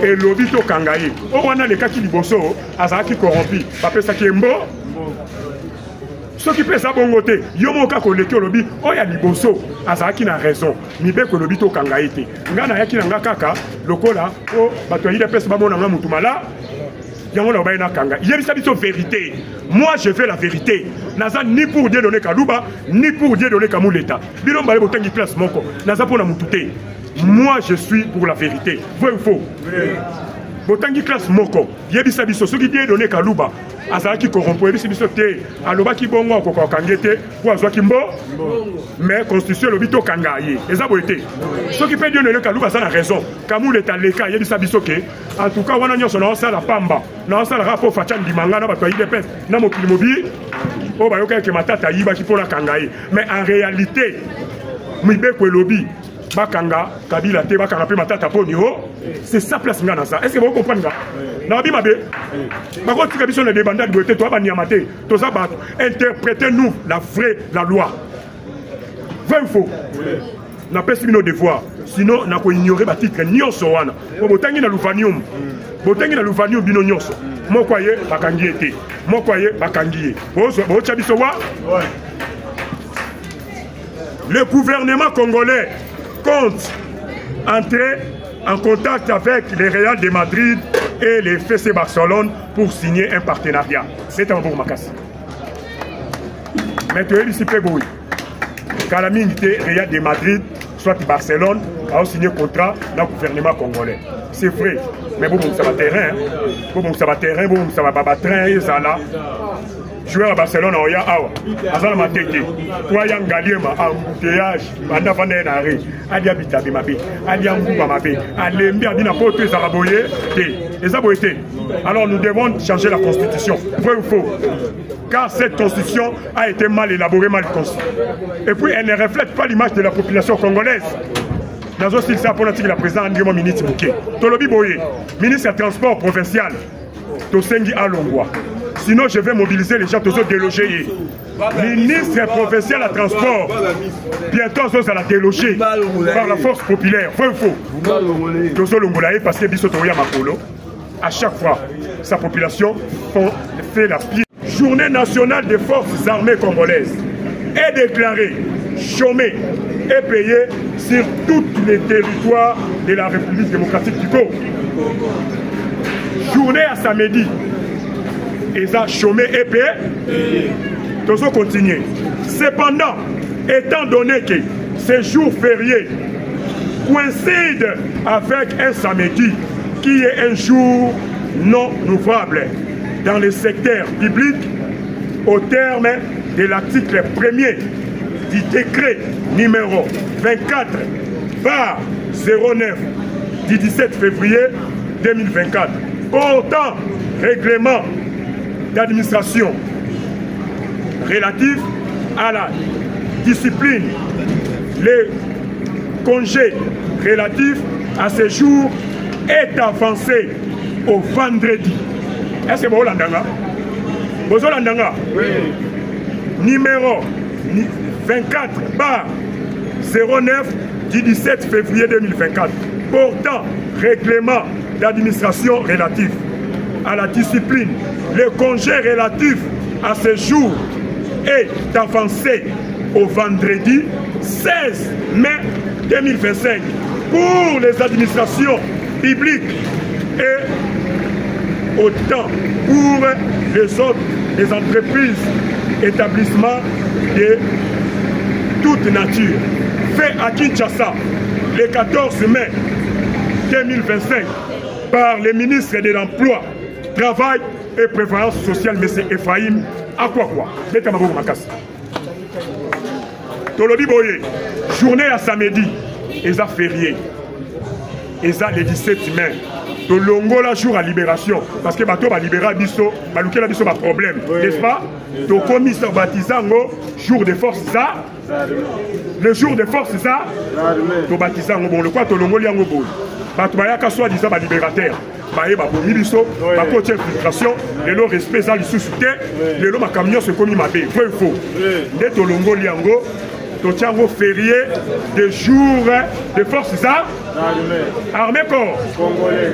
et lobito kangaye. Au wana les cas qui liboso, azaki corrompu. Ba pesa ki mbo. Ce qui peut ça bon côté, yomo ka koleki lobi, o ya liboso, azaki na raison. Mibe ko lobito kangaite. Ngana yaki na ngakaka, lokola o bato yile pesa ba mona nga mutumala. Yango na baina kanga. Yeli sabiso vérité. Moi je fais la vérité. Naza ni pour Dieu donner Kaluba, ni pour Dieu donner Kamuleta. Bilon balé botangi classe moko. Naza pona mutute. Moi je suis pour la vérité. Vrai ou faux? Botangi classe moko. Yeli sabiso ce qui Dieu donner Kaluba. Azaki corrompu, il s'est sauté. Alors, qui bon, on peut kangete, ou azwa kimbo, mais constitution le bito kangaye. Et ça, été. Ce qui peut dire le Kalouba, ça a raison. Kamou est à l'écart, il y a des sabisoké. En tout cas, on a un ça la pamba. On a un rapport Fachan Dimanga, on a des pètes, on a un mobile. On va y avoir matata yiba qui pour la kangaye. Mais en réalité, Mibe Kwelobi, Bakanga, Kabila Te, Bakanga Pe Matata Ponyo, c'est sa place dans ça. Est-ce que vous comprenez ça? Nabi Mabe, par contre, si vous avez des bandades de toi, Banyamate, tout ça, interprétez-nous la loi. Vrai ou faux? N'a pas suivi nos devoirs. Sinon, on a ignoré le titre Nyonso. Botangi na Louvanium. Botangi na Louvanium, Bino Nyonso. Moi, croyez, Bakangi était. Moi, croyez, Bakangi. Le gouvernement congolais compte entrer en contact avec les Real de Madrid et les FC Barcelone pour signer un partenariat. C'est un bon macas. Maintenant, ici, Péboui. Calamité Real de Madrid, soit Barcelone, a signé un contrat dans le gouvernement congolais. C'est vrai. Mais bon, ça va terrain. Bon, ça va terrain, bon, ça va babatrin, et ça là. Joueur à Barcelone, on y a awa. Azala matete. Croyant Galiema, embouteillage, banda vanda n'arrêt. Adia bitabe mabe. Adia mbuba mabe. Alembi adina pote zaraboye. Et ça a été. Alors nous devons changer la constitution. Vrai ou faux? Car cette constitution a été mal élaborée, mal conçue. Et puis elle ne reflète pas l'image de la population congolaise. Dans un style, c'est pour la présidente André Ministre Mouké. Tolobi Boye, ministre des Transports provincial. Tosengi Alongwa. Sinon, je vais mobiliser les gens, tous délogés. Ministre provincial à transport, bientôt, ils vont déloger par la force populaire. Vrai ou faux? Tous Longolaï, parce que Bissotoria Makolo, à chaque fois, sa population fait la pire. Journée nationale des forces armées congolaises est déclarée, chômée et payée sur tous les territoires de la République démocratique du Congo. journée à samedi. Et ça, chômé épais. Tout ça continue. Cependant, étant donné que ces jours fériés coïncident avec un samedi qui est un jour non ouvrable dans le secteur public au terme de l'article 1er du décret numéro 24/09 du 17 février 2024 portant règlement d'administration relatif à la discipline, les congés relatifs à ce jour est avancé au vendredi. Est-ce que vous l'entendez? Vous l'entendez? Oui. Numéro 24/09 du 17 février 2024 portant règlement d'administration relatif à la discipline, le congé relatif à ce jour est avancé au vendredi 16 mai 2025 pour les administrations publiques et autant pour les autres, les entreprises, établissements de toute nature. Fait à Kinshasa le 14 mai 2025 par le ministre de l'Emploi, Travail et Prévoyance sociale, M. Ephraim Akwakwa. Tolobi Boye, journée à samedi, et ça férié. Et ça le 17 mai. Tolongo la jour à libération. Parce que bateau va libérer biso, va luquer la biso va problème. N'est-ce pas? Donc commissaire baptisant jour de force ça. Le jour de force ça. To baptisant bon le quoi tolongo liango bon. Bato bayaka soit disant ba libérateur. Baye ba bomi biso, ba côté infiltration, le lo respect ça lissusité, le lo ma camion se commis ma bé. Faux. Né tolongo liango. Totiango férié de jour de force ça. Armée corps congolais.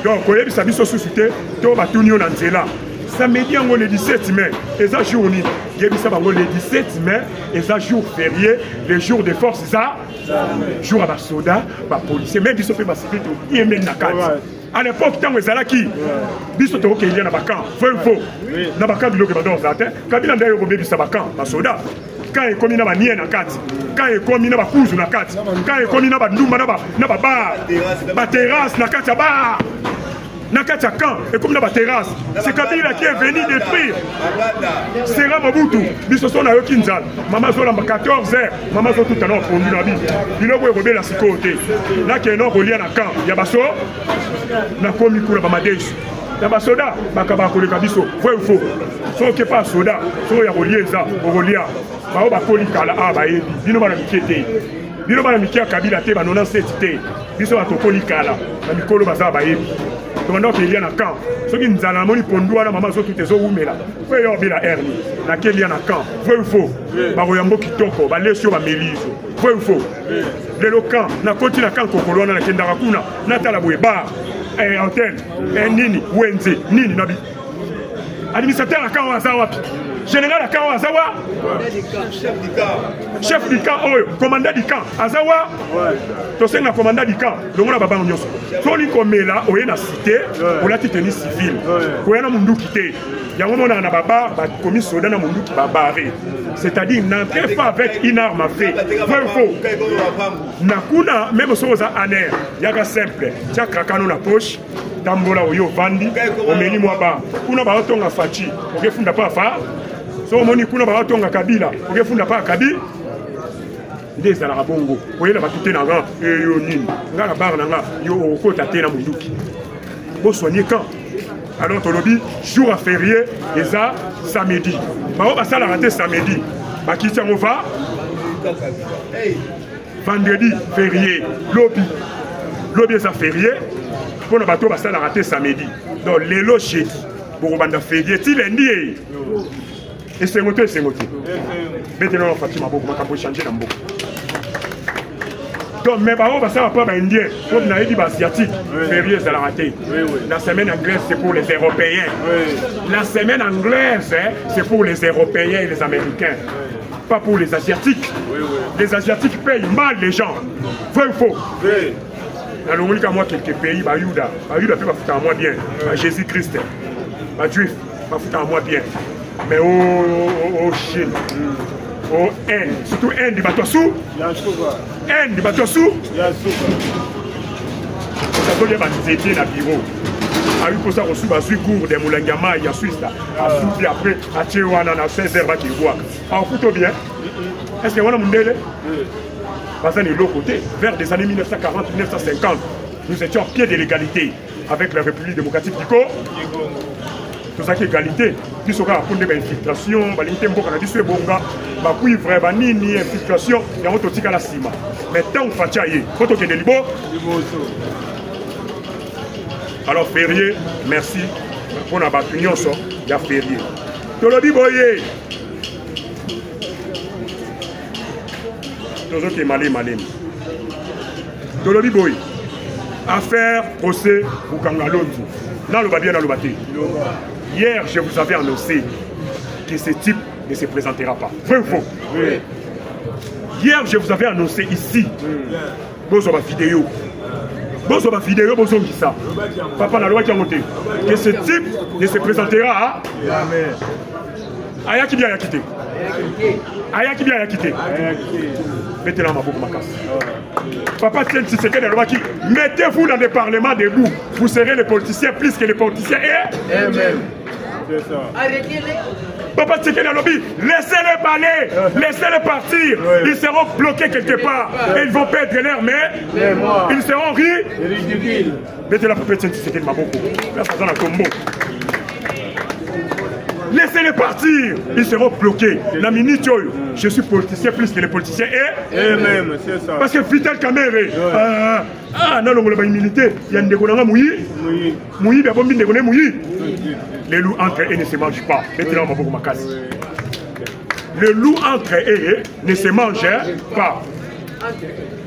Donc, vous avez vu ça suscité, tout va tout dans Nzela. Samedi, le 17 mai, et ça journée. Il y a vu ça le 17 mai, et ça jour férié, le jour de force ça. Jour à la soda, à policier, même si on fait passer tout, il y a même la carte. À l'époque, quand vous avez qui, biso to ke yana bakan, faux. Na bakan bilo ke badon zate, kabila ndayo ko bebi sabakan, na soda. Quand il commis na ba nie na carte, quand il commis na ba kuzu na carte, quand il commis na ba ndumba na ba bar, ba terrasse na carte bar. Nakatia Camp et comme dans la terrasse, c'est Kabila qui est venu détruire. C'est Mobutu, ils se sont à Yokinzal. Maman Zola 14h, Maman Zola tout à l'heure conduit la vie. Il a oublié la sécurité. Là qui est non relié à Camp, il y a Basso, na komi kula Bamadesh. Il y a Basoda, Bakabako le Kabiso, vrai ou faux. Sauf que pas Soda, sauf qu'il y a relié ça, relié à Bakoli Kala, Baé, Bino Banamikete. Bino Banamikia Kabila Te, Banona Sete, Biso Atokoli Kala, Mikolo Baza Baé. Pendant qu'il y a un camp, ceux qui nous ont dit pour maman sont toutes les eaux mais là, faut y avoir la hernie. Laquelle il y a un camp, vrai ou faux? Baroyambo qui toko, balesio bamélise, vrai ou faux? Le camp, na continue la camp kokolo na kendarakuna, natala boue bar, antenne, nini, wenze, nini nabi. Administrateur à camp wazawapi. Général à camp wazawa. Chef du camp, commandant du camp, Azawa. Tu sais, le commandant du camp, le monde a pas besoin. Quand on comme là, on est dans la cité, on a tenu civil. On a mundu quitté. Il y a un moment où on a baba, commis soda na mundu qui barré. C'est-à-dire n'entrez pas avec une arme à feu. Faux. Nakuna même chose à aner. Il y a simple. Tiens krakano na poche. Dambola oyo vandi. Omeni moi ba. Kuna ba otonga fachi. Okefunda pa fa. So moni kuna ba otonga kabila. Okefunda pa kabila. Des à la bongo, voyez la batute na nga, yo nini, nga la barre na nga, yo okota te na munduki. Bo soigner quand? Alors tolobi, jour à férié, et ça, samedi. Bao ba sala raté samedi. Ba ki tiango va? Vendredi, férié, lobby. Lobby ça férié, pour na bato ba sala raté samedi. Donc les lo jeudi, pour banda férié, ti lundi. Et c'est moté. Maintenant on fait ma beaucoup, ma capo changer dans beaucoup. Donc, mais on va savoir pas indien, comme on a dit asiatique, férié c'est la raté. La semaine anglaise c'est pour les Européens. La semaine anglaise c'est pour les Européens et les Américains, pas pour les Asiatiques. Les Asiatiques payent mal les gens. Vrai ou faux? Dans le monde, moi, quelques pays, Bayuda peut pas foutre à moi bien. Jésus-Christ, Juif, pas foutre à moi bien. Mais au Chine, au Inde, surtout Inde, il va te sous. Inde, il va te sous. Ça doit être un zété dans le bureau. A eu pour ça reçu basui cours des Moulangama il y a Suisse là. A soufflé après à Tchewana na 16h va qui voit. Ah plutôt bien. Est-ce que on a mon délai? Parce que de l'autre côté, vers des années 1940-1950, nous étions au pied de l'égalité avec la République démocratique du Congo. Tout ça qui est égalité. Puis on a appris des infiltrations, l'unité mboka na biso ebonga, ba cuivre ba nini infiltration, ya on totika la cima. Mais tant on fatia yé, faut que de libo. Alors férié, merci pour la opinion sur la férié. Tolobi boye. Tous qui malé. Tolobi boye. Affaire, procès, ou Kangalonzu. Dans le babien, dans le bâti. Hier, je vous avais annoncé que ce type ne se présentera pas. Vrai ou faux? Oui. Hier, je vous avais annoncé ici. Bonjour ma vidéo. Bonjour ma vidéo, bonjour qui ça. Papa la loi qui a monté. Que ce type ne se présentera à Aya qui vient à quitter. Aya qui vient à quitter. Mettez-la ma beaucoup ma casse. Papa tient si c'était la loi qui. Mettez-vous dans des parlements debout. Vous serez les politiciens plus que les politiciens et. Amen. C'est ça. Arrêtez-les. Papa Tchèque dans le lobby, laissez-les parler, laissez-les partir. Ils seront bloqués quelque part et ils vont perdre l'air, mais ils seront ridicules. Mettez la poupée Tchèque Tchèque ma beaucoup. Là, ça donne un combo. Laissez-les partir, ils seront bloqués. La minute, je suis politicien plus que les politiciens et même, c'est ça. Parce que Vital Kamere, non, non, il militaire, il y a une dégonanga mouillie, mouillie, bien bon, une dégonanga mouillie. Les loups entre eux ne se mangent pas. Maintenant, on va beaucoup ma casse. Les loups entre eux ne se mangent pas.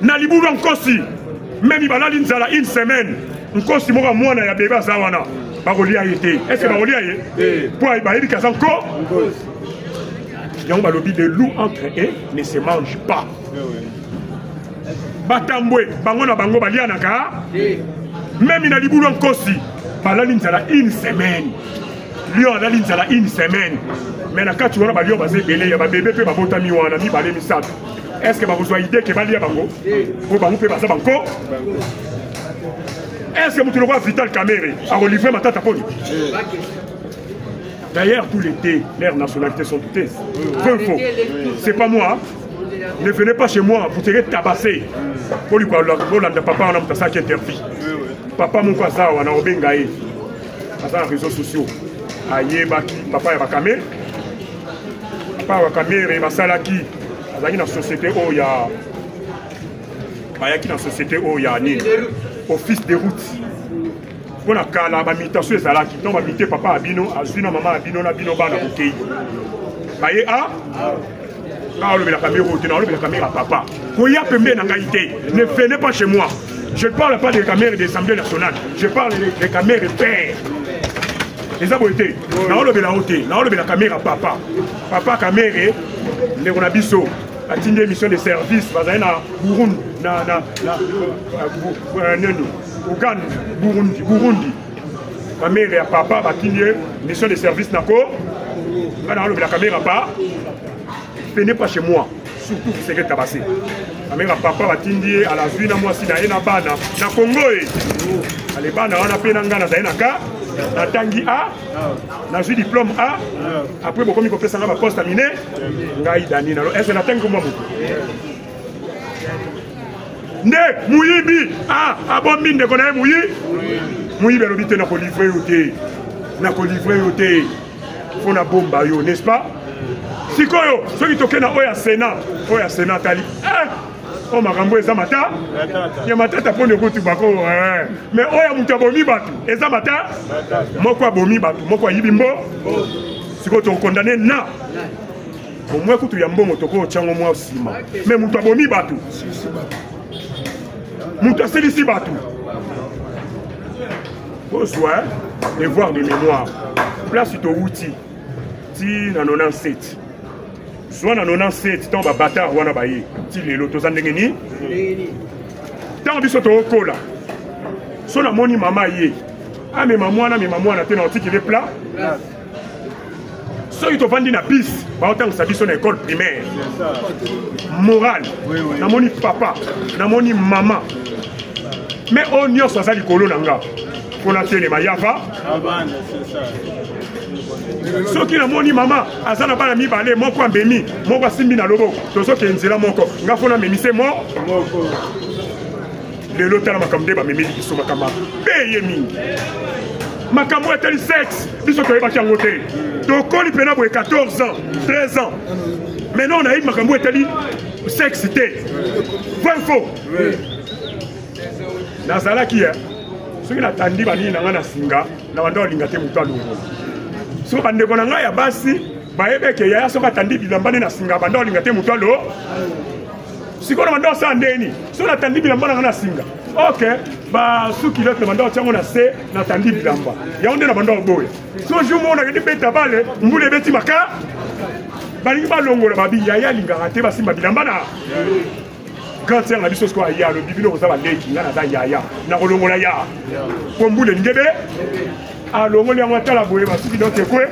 Nalibou Nkosi, même il va là une semaine. Nkosi moka mwana ya bébé zawana. Barolia été. Est-ce que Barolia est? Pour aller à Kazanko. Il y a un lobby de loups entre eux ne se mangent pas. Batambwe, Bangona Bango Balianaka. Même il a dit Boulon Kosi. Balalin Zala une semaine. Lyon a Zala une semaine. Mais la carte, tu vois, Balion va se belé. Il y a un bébé, il y a un botami ou un ami, Balé Missad. Est-ce que vous avez idée que Balia Bango? Pour Bango, peut passer Bango? Est-ce que vous trouvez Vital Kamere à Olivier Matata Poli? D'ailleurs, tout l'été, leurs nationalités sont toutes. Faux. C'est pas moi. Ne venez pas chez moi, vous serez tabassé. Pour lui, papa, on a ça qui intervient. Papa, mon cousin, on a obengaé. Dans les réseaux sociaux. Aïe, papa, il va camérer. Papa, il va camérer, il va salaki. Dans la société où il y a. Dans la société où il y a office de route. On a kala ba mitation ezalaki donc ba mité papa abino azuna mama abino na bino bana bokei baye a le la caméra au la caméra papa koya pembe na ngaité ne venez pas chez moi. Je ne parle pas des caméras de l'Assemblée nationale, je parle des caméras pères. Les abotés na la caméra papa caméra ne on a biso a une émission de service bazana na Burundi na Ouganda, Burundi. Ma mère et papa ont mission de service nako. La caméra pas. Venez pas chez moi. Surtout que c'est tabassé. Ma mère et papa ont à la vie na moi si na ena bana na Congo. Les bana on a peine ngana za enaka. Na tangi A. Na ju diplôme A. Après beaucoup mi ko pesa nga poste aminé. Ngai dani na. Est-ce que na tangi moi ne muyibi abombi ndeko na muyi muyibi alobi te na ko livrer yo te fona bomba yo n'est-ce pas sikoyo soki tokena oya Sénat tali o makambo eza mata ya matata po ne kutu bako mais oya mutu abomi batu eza mata moko abomi batu moko ayibi mbo sikoyo tokondane na au moins kutu ya mbongo toko chango mwa sima mais mutu abomi batu Mouta Célici Batou. Besoin de voir des mémoires. Place au outil. Ti na 97. Soit na 97, tant ba bâtard wana baye. Ti lelo tozandengeni. Tant biso to kola. so na moni mama ye amema mwana te na otikile plat soki tovandi na bis baotangisa biso na école primaire morale namoni papa namoni mama mais oyo nyonso aza likolo na nga mpona telema yava soki namoni mama aza na bana mibale moko ambemi moko asimbi na loboko tozoke nzela moko nga fona memise moko lelo tala makambo nde bamemeli biso makambo peye mingi makambo etali sexe biso toyebaki yango te tokoli mpena boye 14 ans 13 ans maintenant nayebi makambo etali sexe te vrai faux nazalaki soki natandi banini na nga na singa na banda balinga te moto alongo soki bandeko na ngai ya basi bayebeke yaya soki atandi bilamba nde na singa banda balinga te moto alo sikoyo na banda osala ndeni soki natandi bilamba na nga na singa ok basuki lote banda otiango na se natandi bilamba yango nde na banda oboya so jour moko nakende beta bale mbula ebeti maka balingi balongola babi yaya alingaka te basimba bilamba na grand sœur na biso sikoyo aya alobi bino koza baleki nga naza yaya nakolongola ya po mbula elingi ebe alongoli yango atala boye basuki lote ekwe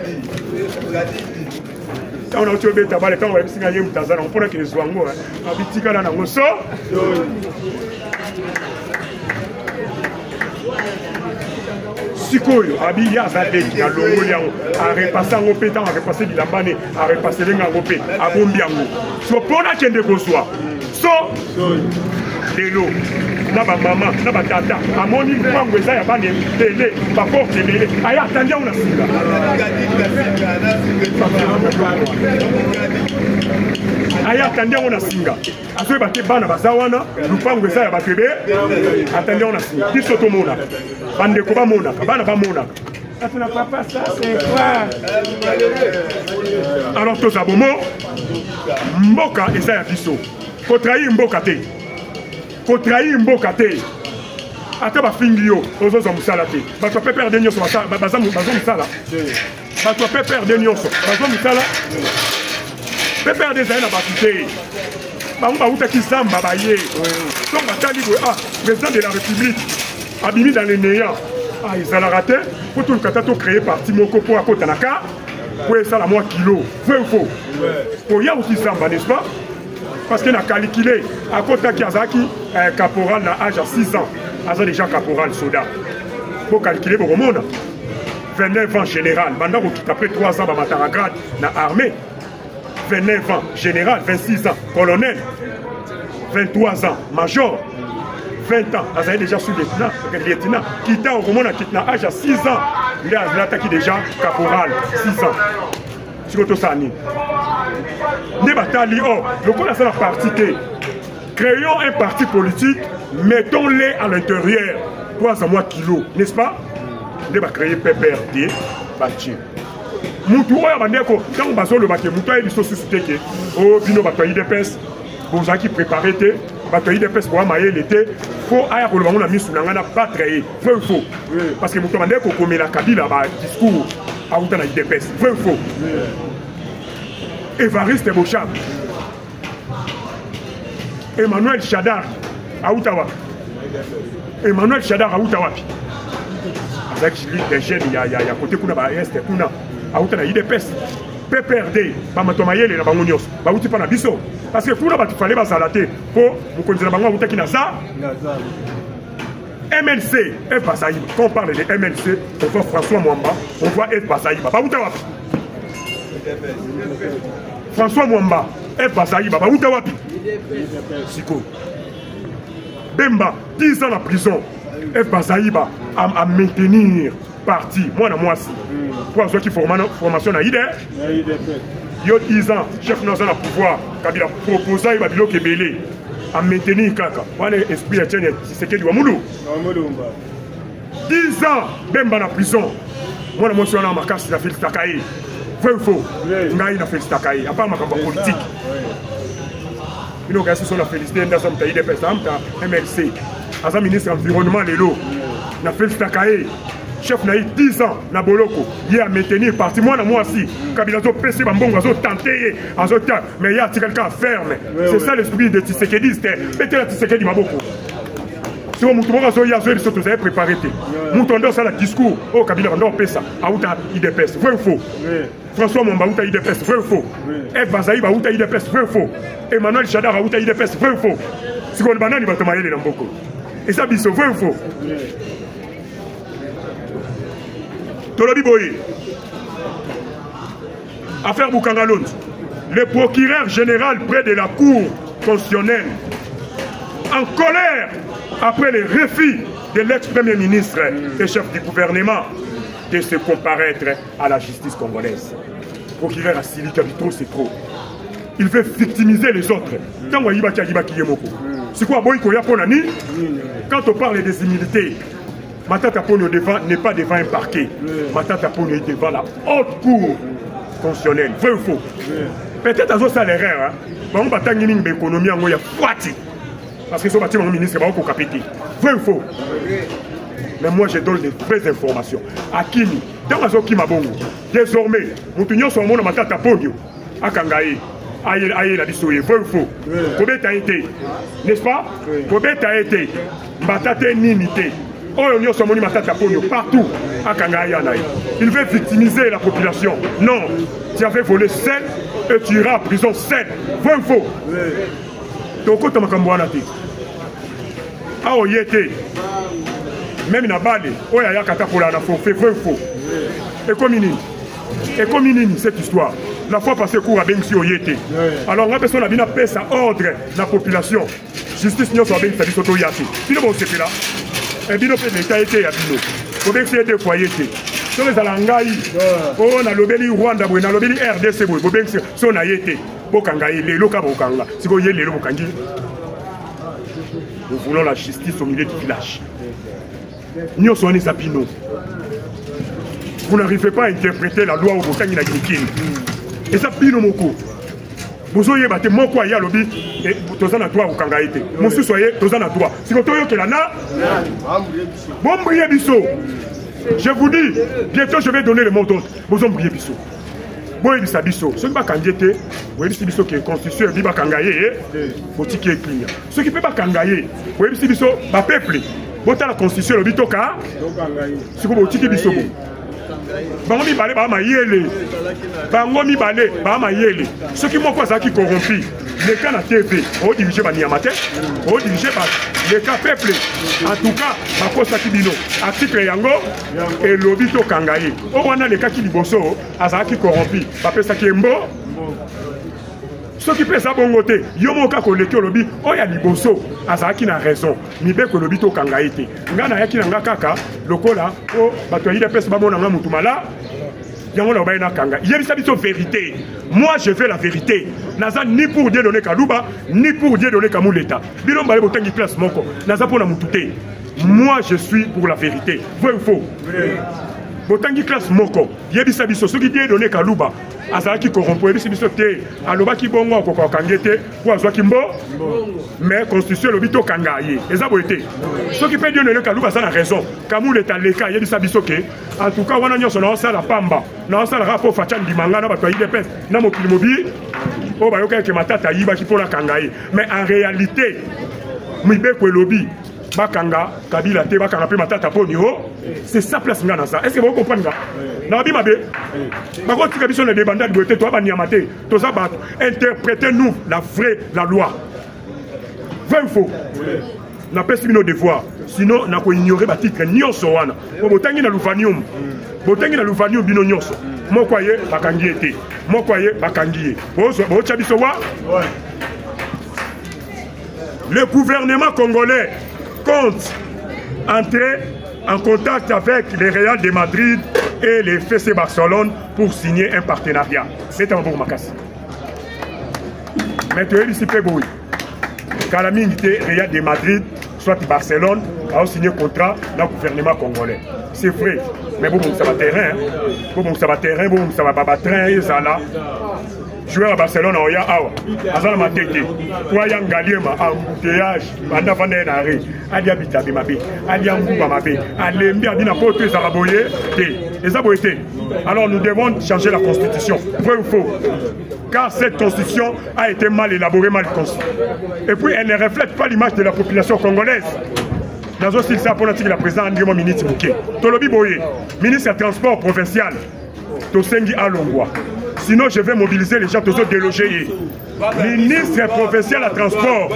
ntango nauti obeta bale ntango bayebisinga ye moto aza nango mpona ke ezwa yango abitikala nango so sikoyo abi ya aza leki na longoli yango arepase yango mpe ntango arepase bilamba ne arepaselenga yango mpe abombi yango so mpona akende kozwa so lelo na bamama na batata amoni mpango eza ya bana ebele baporte ebele aya atandi yango na singa aya atandi yango na singa azoyeba te bana baza wana lupango eza ya bato ebe atandi yango na singa biso tomona bandeko bamonaka bana bamonaka atuna papa ça c'est quoi alors toza bomo mboka eza ya biso kotrahi mboka te kotrahi mboka te ata bafingi yo ozozwa mosala te bato ape perde nyonso bazo mosala bato ape perde nyonso bazo mosala pe perde ezali na bato te bango bautaki zamba baye donc batali boye président de la république abimi dans le néant ezalaka te po toluka ta tocréer parti moko mpo akota na ka po esala mwa kilo vrai ou faux oya outi zamba n'est-ce pas parce que na calculé à côté qui azaki caporal na âge à 6 ans aza déjà caporal soldat pour calculer pour monde 29 ans général pendant que après 3 ans bamatara grade na armée 29 ans général 26 ans colonel 23 ans major 20 ans azali déjà sous lieutenant quitta au monde quitte na âge à 6 ans il a attaqué déjà caporal 6 ans sikoto sani ne batali le coup c'est la partie T. Créons un parti politique, mettons-les à l'intérieur. 3 à mois kilos, n'est-ce pas? Ne va créer PPRD, bâti. Moutou oya bandeko, quand bazo le baké, moutou ayi biso susuteke. Oh bino batoyi de pes, bonza qui préparé te, batoyi de pes pour amayer l'été. Faut aya ko le bango na misu na ngana pas créer. Vrai ou faux? Parce que moutou bandeko comme la Kabila ba discours a outa na IDPS. Vrai ou faux? Évariste Bochab, Emmanuel Chadar à Outawa, Emmanuel Chadar à Outawa. Avec les jeunes, il y a côté Kuna Est Kuna à Outawa, il DPS, PPRD, Bamatomaye, les Nabangonios, Bauti Panabiso. Parce que Kuna il fallait basalater pour vous connaissez la Bango Outaki Naza. MLC, F. Basaïba. Quand on parle de MLC, on voit François Mwamba, on voit F. Basaïba. Baoutawa. François Mwamba, F. Basaïba, Baoutawapi. Siko. Bemba, 10 ans en prison. F. Basaïba à maintenir parti. Moi, moi aussi. Pour ceux qui formation à IDE. Yo 10 ans, chef dans le pouvoir. Kabila proposé, il va dire que Belé. À maintenir Kaka. Voilà l'esprit de Tchène, c'est que du Wamoulou. 10 ans, Bemba en prison. Moi, je suis en Makas, il a fait le Takaï. Vrai ou faux? Il a fait le Takaï. À part ma campagne politique. Il a fait la félicité dans un pays de MLC. As un ministre de l'environnement, il a fait le Takaï. Chef n'a eu 10 ans, na Boloko, il a maintenu le parti. Moi aussi, Kabila a PC, Bambon, a tenté, mais il y a quelqu'un ferme. C'est ça l'esprit de Tshisekedi, c'était Tshisekedi Maboko. Si vous avez préparé, vous avez fait le discours, oh Kabila, on a fait ça, Aouta IDPS, vrai ou faux? François Momba, Aouta IDPS, vrai ou faux? Ed Bazaïba, Aouta IDPS, vrai ou faux? Emmanuel Chadar, Aouta IDPS, vrai ou faux? Si vous avez fait le Namboko. Et ça, c'est vrai ou faux? Tolobi Boye. Affaire Boukangalon. Le procureur général près de la Cour constitutionnelle, en colère après les refus de l'ex-premier ministre et chef du gouvernement de se comparaître à la justice congolaise. Le procureur a Sili Kabito, c'est trop. Il veut victimiser les autres. C'est quoi quand on parle des immunités, Matata Pono n'est pas devant un parquet. Matata Pono est devant la haute cour constitutionnelle. Vrai ou faux? Peut-être à ça l'erreur. On va t'en une économie en moyen fouati. Parce que ce bâtiment ministre va encore capiter. Vrai ou faux? Mais moi je donne des vraies informations. À Kimi, dans la zone Kimabongo, désormais, nous tenons sur mon Matata Pono à Kangaï. Aïe la bisoye, vrai ou faux? Combien t'as été? N'est-ce pas? Combien t'as été? Matata Ninité. Partout à Kangaï. Il veut victimiser la population. Non, tu avais volé 7 et tu iras en prison 7. Vrai ou faux? Donc, quand tu as dit, ah, oh, même na balé, oh, il y a kata pour la forfait, vrai ou faux? Et comme inini cette histoire. La fois passée, cours à Bengsi au Yété. Alors, la personne a bien appelé ça ordre la population. Justice n'y a pas bien fait du Yati. Tu ne vois pas là. Et bien, l'État était à Bino. Pour bien faire 2 fois Yété. Sur les Alangaï, on a l'obéli Rwanda, on a l'obéli RDC, on a bien son a Yété. Bokangaï, les locaux Bokanga. Si vous voyez les locaux Bokangi, nous voulons la justice au milieu du village. Nous sommes les Abino. Vous n'arrivez pas à interpréter la loi au Bokangi na Guinée. Et ça, Bino Moko. Vous voyez, mon quoi, il y a lobby, et vous avez un droit au Kangaïté. Mon sou, soyez, vous avez un droit. Si vous avez un droit, bon, briller Bissot. Je vous dis, bientôt je vais donner le mot d'ordre. Vous avez briller Bissot. Bon, il y Bissot. Ce qui va Kangaïté, vous voyez, c'est Bissot qui est constitué, il va Kangaïé, faut qu'il y ait client. Ce qui ne peut pas Kangaïé, vous voyez, c'est Bissot, va peuple. Vous avez la constitution, le Bitoka, c'est comme vous avez Bissot. Bangomi balé ba mayele. Bangomi balé ba mayele. Ceux qui m'ont pas qui corrompu. Les cas na TV, on dirige ba niamate, on dirige ba les cas peuple. En tout cas, ba kosa kibino, article yango et lobito kangaye. On a les cas qui liboso, azaki corrompu. Ba pesa ki mbo. Ceux qui pèsent à bon côté, yomoka koleki lobi, oya liboso, azaki na raison. Mibe ko lobito kangaite. Ngana yaki na ngakaka, lokola, o bato yide pèse ba mona nga mutumala. Yango na baina kanga. Yebisa biso vérité. Moi je fais la vérité. Naza ni pour Dieu donner Kaluba, ni pour Dieu donner Kamuleta. Bilon balé botangi classe moko. Naza pona mutute. Moi je suis pour la vérité. Vrai ou faux? Botangi classe moko. Yebisa biso ceux qui Dieu donner Kaluba. Azaki corrompu, yebisa biso te. Aloba ki bongo ko kangete, ko azwa kimbo. Mais constitution lobito kangaye. Eza boité. Ceux qui peuvent Dieu donner Kaluba ça na raison. Kamuleta leka yebisa biso ke. En tout cas, on a ça la pamba. On a rapport Fachan Dimanga, on a des pètes, on a mobile mobile. On va y avoir matata yiba qui pour la kangaye. Mais en réalité, Mibe Kwelobi, Bakanga, Kabila Te, Bakanga Pe Matata Ponyo, c'est sa place dans ça. Est-ce que vous comprenez ça? Nabi Mabe, par contre, si vous avez des bandades de toi, Banyamate, tout ça, interprétez-nous la loi. Vrai ou faux? N'a pas suivi nos devoirs. Sinon, on a ignoré le titre Nyonso. Botangi na Louvanium. Botangi na Louvanium bino Nyonso. Moi, croyez, Bakangi était. Moi, croyez, Bakangi. Le gouvernement congolais compte entrer en contact avec les Real de Madrid et les FC Barcelone pour signer un partenariat. C'est un bon macas. Maintenant, ici, Péboui. Calamité Real de Madrid, soit Barcelone, a signé un contrat dans le gouvernement congolais. C'est vrai. Mais bon, ça va terrain. Bon, ça va terrain, bon, ça va babatrin, et ça là. Joueur à Barcelone, on y a awa. Azala matete. Croyant Galiema, embouteillage, banda vanda n'arrêt. Alia bitabe mabe. Alia mbouba mabe. Alembi abina pote zaraboye. Et ça a été. Alors nous devons changer la constitution. Vrai ou faux? Car cette constitution a été mal élaborée, mal conçue. Et puis elle ne reflète pas l'image de la population congolaise. Dans un style, ça pour la président André Ministre Bouquet. Tolobi Boye, ministre des Transports provincial, Tosengi Alongwa. Sinon, je vais mobiliser les gens, tous délogés. Ministre provincial à transport,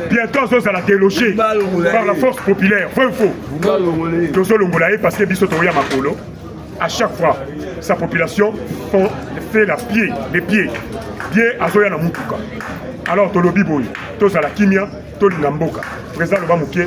bientôt on va la déloger par la force populaire. Faux ou faux? Tous Longolaye parce que Bissotoria Makolo, à chaque fois, sa population fait les pieds à Zoya Namutuka. Alors, Tolobi Boye, tous à la Kimia, Tolinamboka. Président Lobamouké.